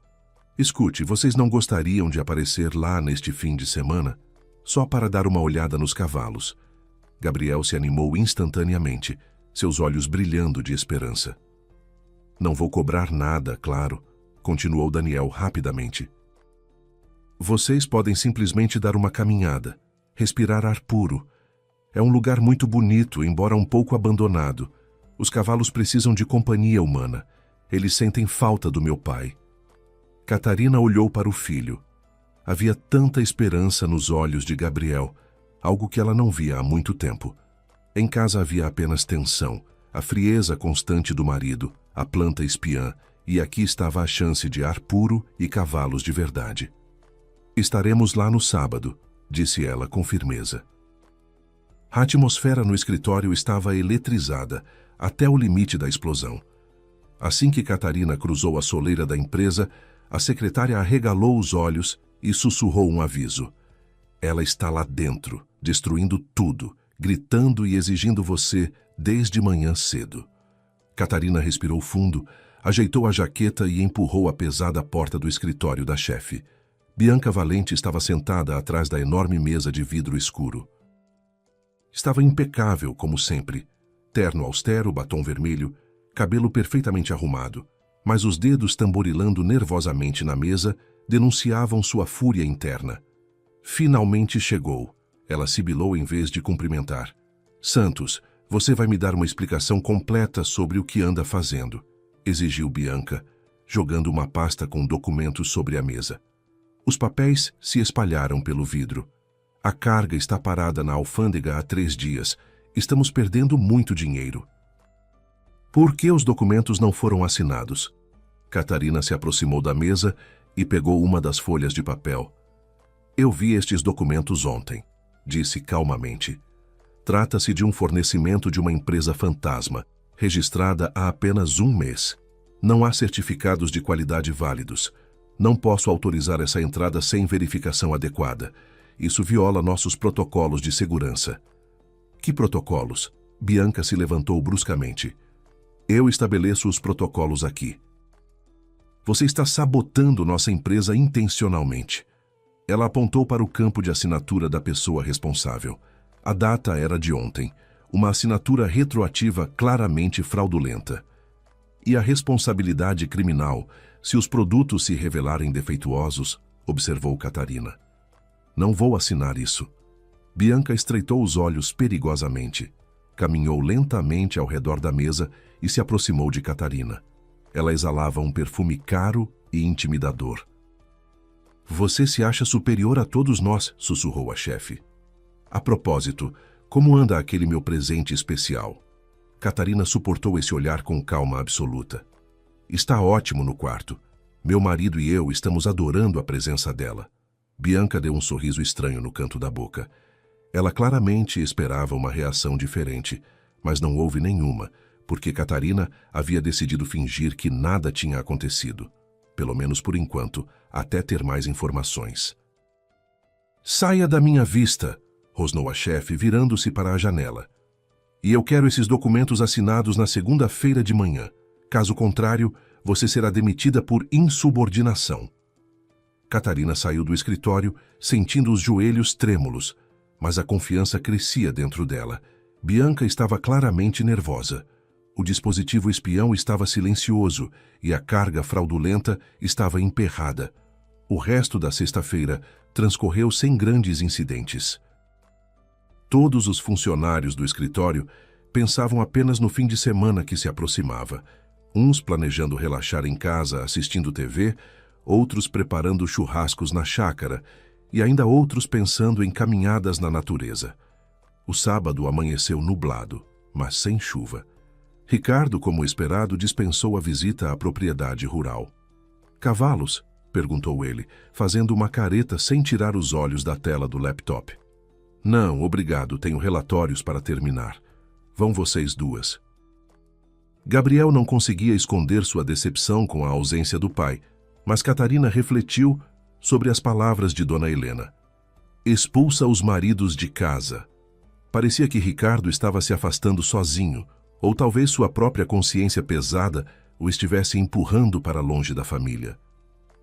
Escute, vocês não gostariam de aparecer lá neste fim de semana? Só para dar uma olhada nos cavalos. Gabriel se animou instantaneamente, seus olhos brilhando de esperança. Não vou cobrar nada, claro, continuou Daniel rapidamente. Vocês podem simplesmente dar uma caminhada, respirar ar puro. É um lugar muito bonito, embora um pouco abandonado. Os cavalos precisam de companhia humana. Eles sentem falta do meu pai. Catarina olhou para o filho. Havia tanta esperança nos olhos de Gabriel, algo que ela não via há muito tempo. Em casa havia apenas tensão, a frieza constante do marido, a planta espiã e aqui estava a chance de ar puro e cavalos de verdade. Estaremos lá no sábado, disse ela com firmeza. A atmosfera no escritório estava eletrizada, até o limite da explosão. Assim que Catarina cruzou a soleira da empresa, a secretária arregalou os olhos e sussurrou um aviso. Ela está lá dentro, destruindo tudo, gritando e exigindo você desde manhã cedo. Catarina respirou fundo, ajeitou a jaqueta e empurrou a pesada porta do escritório da chefe. Bianca Valente estava sentada atrás da enorme mesa de vidro escuro. Estava impecável, como sempre. Terno austero, batom vermelho, cabelo perfeitamente arrumado, mas os dedos tamborilando nervosamente na mesa denunciavam sua fúria interna. Finalmente chegou. Ela sibilou em vez de cumprimentar. Santos, você vai me dar uma explicação completa sobre o que anda fazendo, exigiu Bianca, jogando uma pasta com documentos sobre a mesa. Os papéis se espalharam pelo vidro. A carga está parada na alfândega há 3 dias. Estamos perdendo muito dinheiro. Por que os documentos não foram assinados? Catarina se aproximou da mesa e pegou uma das folhas de papel. Eu vi estes documentos ontem, disse calmamente. Trata-se de um fornecimento de uma empresa fantasma, registrada há apenas 1 mês. Não há certificados de qualidade válidos. Não posso autorizar essa entrada sem verificação adequada. Isso viola nossos protocolos de segurança. Que protocolos? Bianca se levantou bruscamente. Eu estabeleço os protocolos aqui. Você está sabotando nossa empresa intencionalmente. Ela apontou para o campo de assinatura da pessoa responsável. A data era de ontem. Uma assinatura retroativa claramente fraudulenta. E a responsabilidade criminal, se os produtos se revelarem defeituosos, observou Catarina. Não vou assinar isso. Bianca estreitou os olhos perigosamente. Caminhou lentamente ao redor da mesa e se aproximou de Catarina. Ela exalava um perfume caro e intimidador. Você se acha superior a todos nós, sussurrou a chefe. A propósito, como anda aquele meu presente especial? Catarina suportou esse olhar com calma absoluta. Está ótimo no quarto. Meu marido e eu estamos adorando a presença dela. Bianca deu um sorriso estranho no canto da boca. Ela claramente esperava uma reação diferente, mas não houve nenhuma, porque Catarina havia decidido fingir que nada tinha acontecido. Pelo menos por enquanto, até ter mais informações. Saia da minha vista, rosnou a chefe, virando-se para a janela. E eu quero esses documentos assinados na segunda-feira de manhã. Caso contrário, você será demitida por insubordinação. Catarina saiu do escritório, sentindo os joelhos trêmulos, mas a confiança crescia dentro dela. Bianca estava claramente nervosa. O dispositivo espião estava silencioso e a carga fraudulenta estava emperrada. O resto da sexta-feira transcorreu sem grandes incidentes. Todos os funcionários do escritório pensavam apenas no fim de semana que se aproximava. Uns planejando relaxar em casa assistindo TV, outros preparando churrascos na chácara e ainda outros pensando em caminhadas na natureza. O sábado amanheceu nublado, mas sem chuva. Ricardo, como esperado, dispensou a visita à propriedade rural. Cavalos? Perguntou ele, fazendo uma careta sem tirar os olhos da tela do laptop. Não, obrigado, tenho relatórios para terminar. Vão vocês duas. Gabriel não conseguia esconder sua decepção com a ausência do pai, mas Catarina refletiu sobre as palavras de Dona Helena. Expulsa os maridos de casa. Parecia que Ricardo estava se afastando sozinho, ou talvez sua própria consciência pesada o estivesse empurrando para longe da família.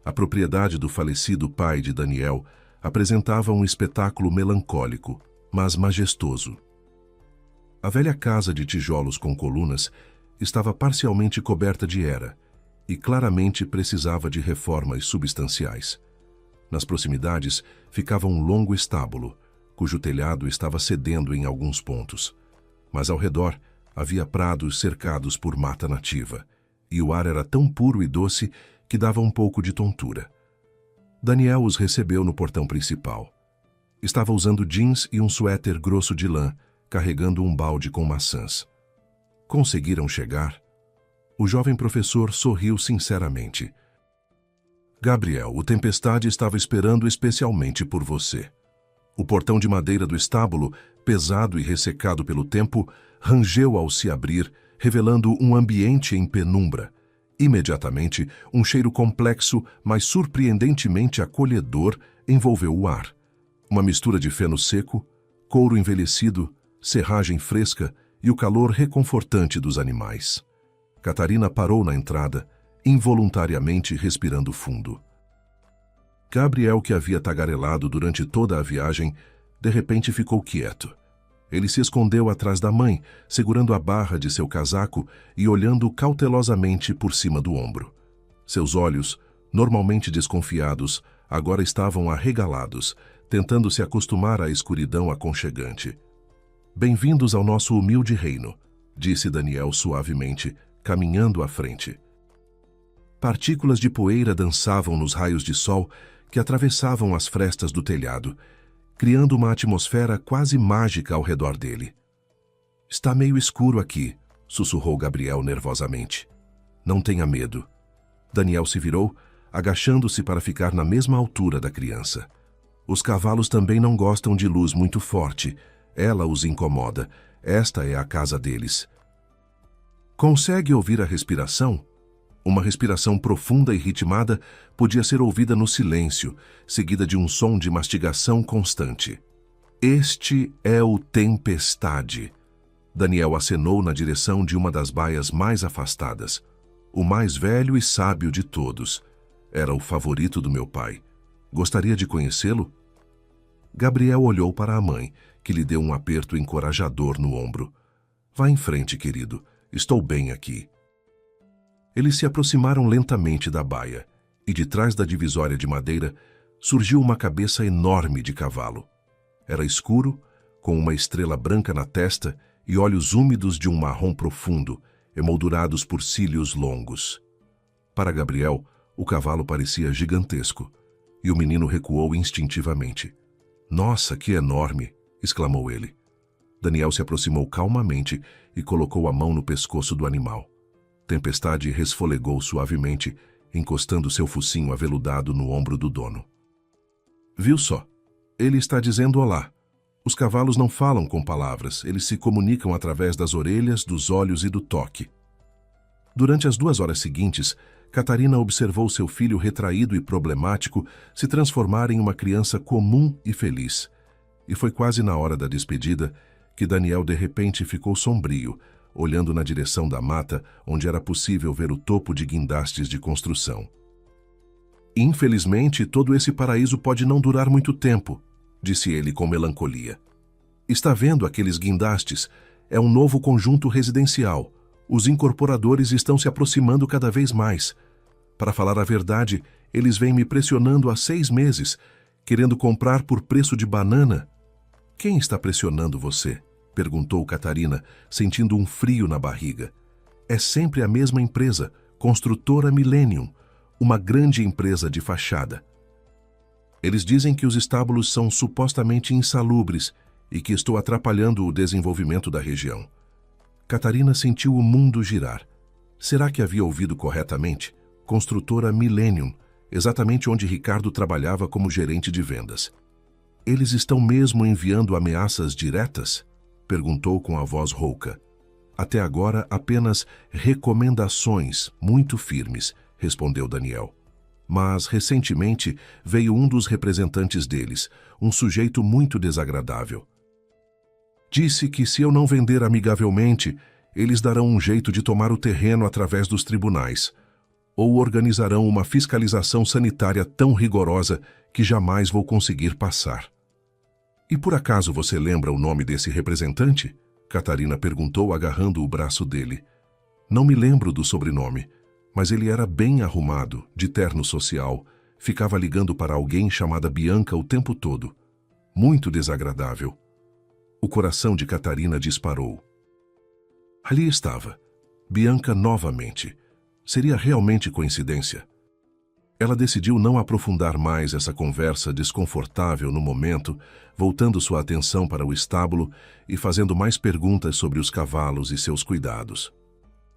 A propriedade do falecido pai de Daniel apresentava um espetáculo melancólico, mas majestoso. A velha casa de tijolos com colunas estava parcialmente coberta de era e claramente precisava de reformas substanciais. Nas proximidades ficava um longo estábulo, cujo telhado estava cedendo em alguns pontos. Mas ao redor havia prados cercados por mata nativa, e o ar era tão puro e doce que dava um pouco de tontura. Daniel os recebeu no portão principal. Estava usando jeans e um suéter grosso de lã, carregando um balde com maçãs. Conseguiram chegar? O jovem professor sorriu sinceramente. Gabriel, o Tempestade estava esperando especialmente por você. O portão de madeira do estábulo, pesado e ressecado pelo tempo, rangeu ao se abrir, revelando um ambiente em penumbra. Imediatamente, um cheiro complexo, mas surpreendentemente acolhedor, envolveu o ar. Uma mistura de feno seco, couro envelhecido, serragem fresca e o calor reconfortante dos animais. Catarina parou na entrada, involuntariamente respirando fundo. Gabriel, que havia tagarelado durante toda a viagem, de repente ficou quieto. Ele se escondeu atrás da mãe, segurando a barra de seu casaco e olhando cautelosamente por cima do ombro. Seus olhos, normalmente desconfiados, agora estavam arregalados, tentando se acostumar à escuridão aconchegante. Bem-vindos ao nosso humilde reino, disse Daniel suavemente, caminhando à frente. Partículas de poeira dançavam nos raios de sol que atravessavam as frestas do telhado, criando uma atmosfera quase mágica ao redor dele. Está meio escuro aqui, sussurrou Gabriel nervosamente. Não tenha medo. Daniel se virou, agachando-se para ficar na mesma altura da criança. Os cavalos também não gostam de luz muito forte. Ela os incomoda. Esta é a casa deles. Consegue ouvir a respiração? Uma respiração profunda e ritmada podia ser ouvida no silêncio, seguida de um som de mastigação constante. Este é o Tempestade. Daniel acenou na direção de uma das baias mais afastadas. O mais velho e sábio de todos. Era o favorito do meu pai. Gostaria de conhecê-lo? Gabriel olhou para a mãe, que lhe deu um aperto encorajador no ombro. Vá em frente, querido. Estou bem aqui. Eles se aproximaram lentamente da baia, e de trás da divisória de madeira surgiu uma cabeça enorme de cavalo. Era escuro, com uma estrela branca na testa e olhos úmidos de um marrom profundo, emoldurados por cílios longos. Para Gabriel, o cavalo parecia gigantesco, e o menino recuou instintivamente. Nossa, que enorme! Exclamou ele. Daniel se aproximou calmamente e colocou a mão no pescoço do animal. Tempestade resfolegou suavemente, encostando seu focinho aveludado no ombro do dono. Viu só? Ele está dizendo olá. Os cavalos não falam com palavras, eles se comunicam através das orelhas, dos olhos e do toque. Durante as 2 horas seguintes, Catarina observou seu filho retraído e problemático se transformar em uma criança comum e feliz. E foi quase na hora da despedida que Daniel de repente ficou sombrio, olhando na direção da mata, onde era possível ver o topo de guindastes de construção. Infelizmente, todo esse paraíso pode não durar muito tempo, disse ele com melancolia. Está vendo aqueles guindastes? É um novo conjunto residencial. Os incorporadores estão se aproximando cada vez mais. Para falar a verdade, eles vêm me pressionando há 6 meses, querendo comprar por preço de banana. Quem está pressionando você? Perguntou Catarina, sentindo um frio na barriga. É sempre a mesma empresa, Construtora Millennium, uma grande empresa de fachada. Eles dizem que os estábulos são supostamente insalubres e que estou atrapalhando o desenvolvimento da região. Catarina sentiu o mundo girar. Será que havia ouvido corretamente? Construtora Millennium, exatamente onde Ricardo trabalhava como gerente de vendas. Eles estão mesmo enviando ameaças diretas? Perguntou com a voz rouca. Até agora, apenas recomendações muito firmes, respondeu Daniel. Mas, recentemente, veio um dos representantes deles, um sujeito muito desagradável. Disse que se eu não vender amigavelmente, eles darão um jeito de tomar o terreno através dos tribunais, ou organizarão uma fiscalização sanitária tão rigorosa que jamais vou conseguir passar. E por acaso você lembra o nome desse representante? Catarina perguntou, agarrando o braço dele. Não me lembro do sobrenome, mas ele era bem arrumado, de terno social, ficava ligando para alguém chamada Bianca o tempo todo. Muito desagradável. O coração de Catarina disparou. Ali estava, Bianca novamente. Seria realmente coincidência? Ela decidiu não aprofundar mais essa conversa desconfortável no momento, voltando sua atenção para o estábulo e fazendo mais perguntas sobre os cavalos e seus cuidados.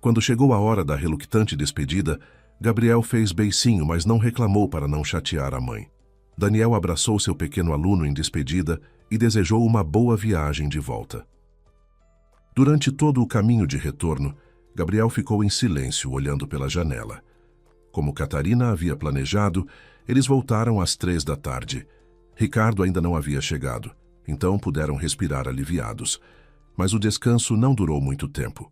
Quando chegou a hora da reluctante despedida, Gabriel fez beicinho, mas não reclamou para não chatear a mãe. Daniel abraçou seu pequeno aluno em despedida e desejou uma boa viagem de volta. Durante todo o caminho de retorno, Gabriel ficou em silêncio, olhando pela janela. Como Catarina havia planejado, eles voltaram às 3 da tarde. Ricardo ainda não havia chegado, então puderam respirar aliviados. Mas o descanso não durou muito tempo.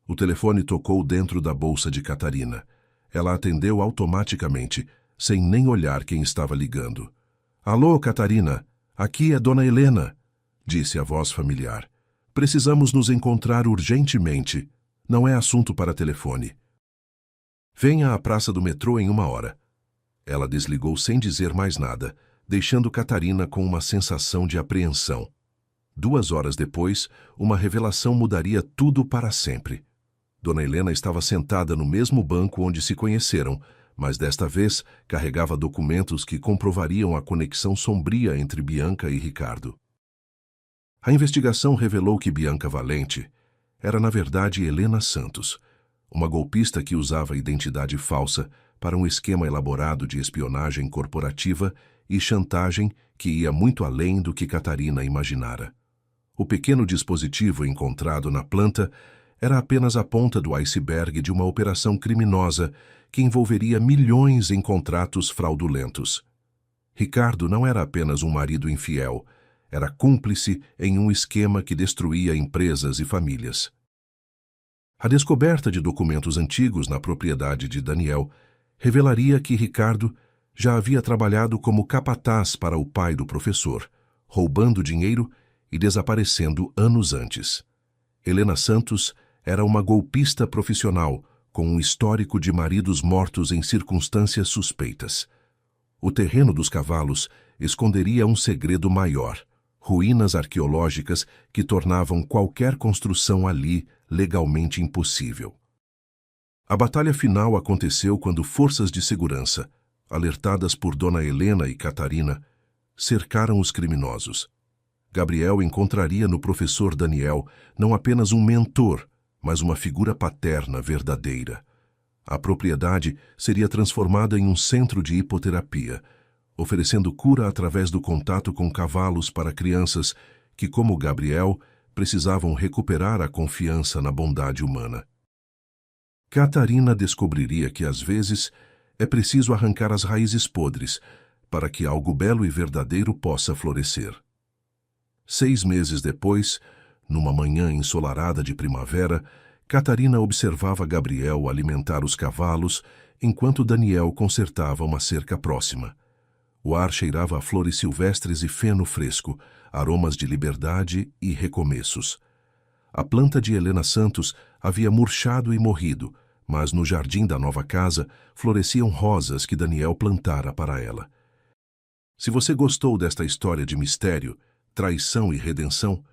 O telefone tocou dentro da bolsa de Catarina. Ela atendeu automaticamente, sem nem olhar quem estava ligando. "Alô, Catarina, aqui é Dona Helena", disse a voz familiar. "Precisamos nos encontrar urgentemente. Não é assunto para telefone. Venha à praça do metrô em 1 hora." Ela desligou sem dizer mais nada, deixando Catarina com uma sensação de apreensão. 2 horas depois, uma revelação mudaria tudo para sempre. Dona Helena estava sentada no mesmo banco onde se conheceram, mas desta vez carregava documentos que comprovariam a conexão sombria entre Bianca e Ricardo. A investigação revelou que Bianca Valente era, na verdade, Helena Santos, uma golpista que usava identidade falsa para um esquema elaborado de espionagem corporativa e chantagem que ia muito além do que Catarina imaginara. O pequeno dispositivo encontrado na planta era apenas a ponta do iceberg de uma operação criminosa que envolveria milhões em contratos fraudulentos. Ricardo não era apenas um marido infiel, era cúmplice em um esquema que destruía empresas e famílias. A descoberta de documentos antigos na propriedade de Daniel revelaria que Ricardo já havia trabalhado como capataz para o pai do professor, roubando dinheiro e desaparecendo anos antes. Helena Santos era uma golpista profissional com um histórico de maridos mortos em circunstâncias suspeitas. O terreno dos Cavalos esconderia um segredo maior: ruínas arqueológicas que tornavam qualquer construção ali legalmente impossível. A batalha final aconteceu quando forças de segurança, alertadas por Dona Helena e Catarina, cercaram os criminosos. Gabriel encontraria no professor Daniel não apenas um mentor, mas uma figura paterna verdadeira. A propriedade seria transformada em um centro de hipoterapia, oferecendo cura através do contato com cavalos para crianças que, como Gabriel, precisavam recuperar a confiança na bondade humana. Catarina descobriria que, às vezes, é preciso arrancar as raízes podres para que algo belo e verdadeiro possa florescer. 6 meses depois, numa manhã ensolarada de primavera, Catarina observava Gabriel alimentar os cavalos enquanto Daniel consertava uma cerca próxima. O ar cheirava a flores silvestres e feno fresco, aromas de liberdade e recomeços. A planta de Helena Santos havia murchado e morrido, mas no jardim da nova casa floresciam rosas que Daniel plantara para ela. Se você gostou desta história de mistério, traição e redenção,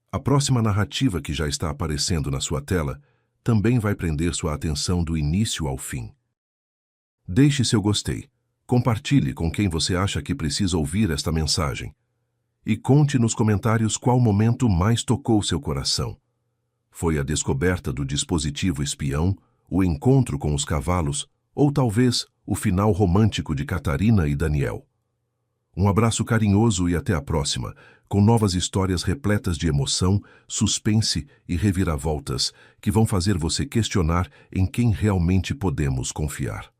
a próxima narrativa que já está aparecendo na sua tela também vai prender sua atenção do início ao fim. Deixe seu gostei, compartilhe com quem você acha que precisa ouvir esta mensagem e conte nos comentários qual momento mais tocou seu coração. Foi a descoberta do dispositivo espião, o encontro com os cavalos ou talvez o final romântico de Catarina e Daniel? Um abraço carinhoso e até a próxima, com novas histórias repletas de emoção, suspense e reviravoltas que vão fazer você questionar em quem realmente podemos confiar.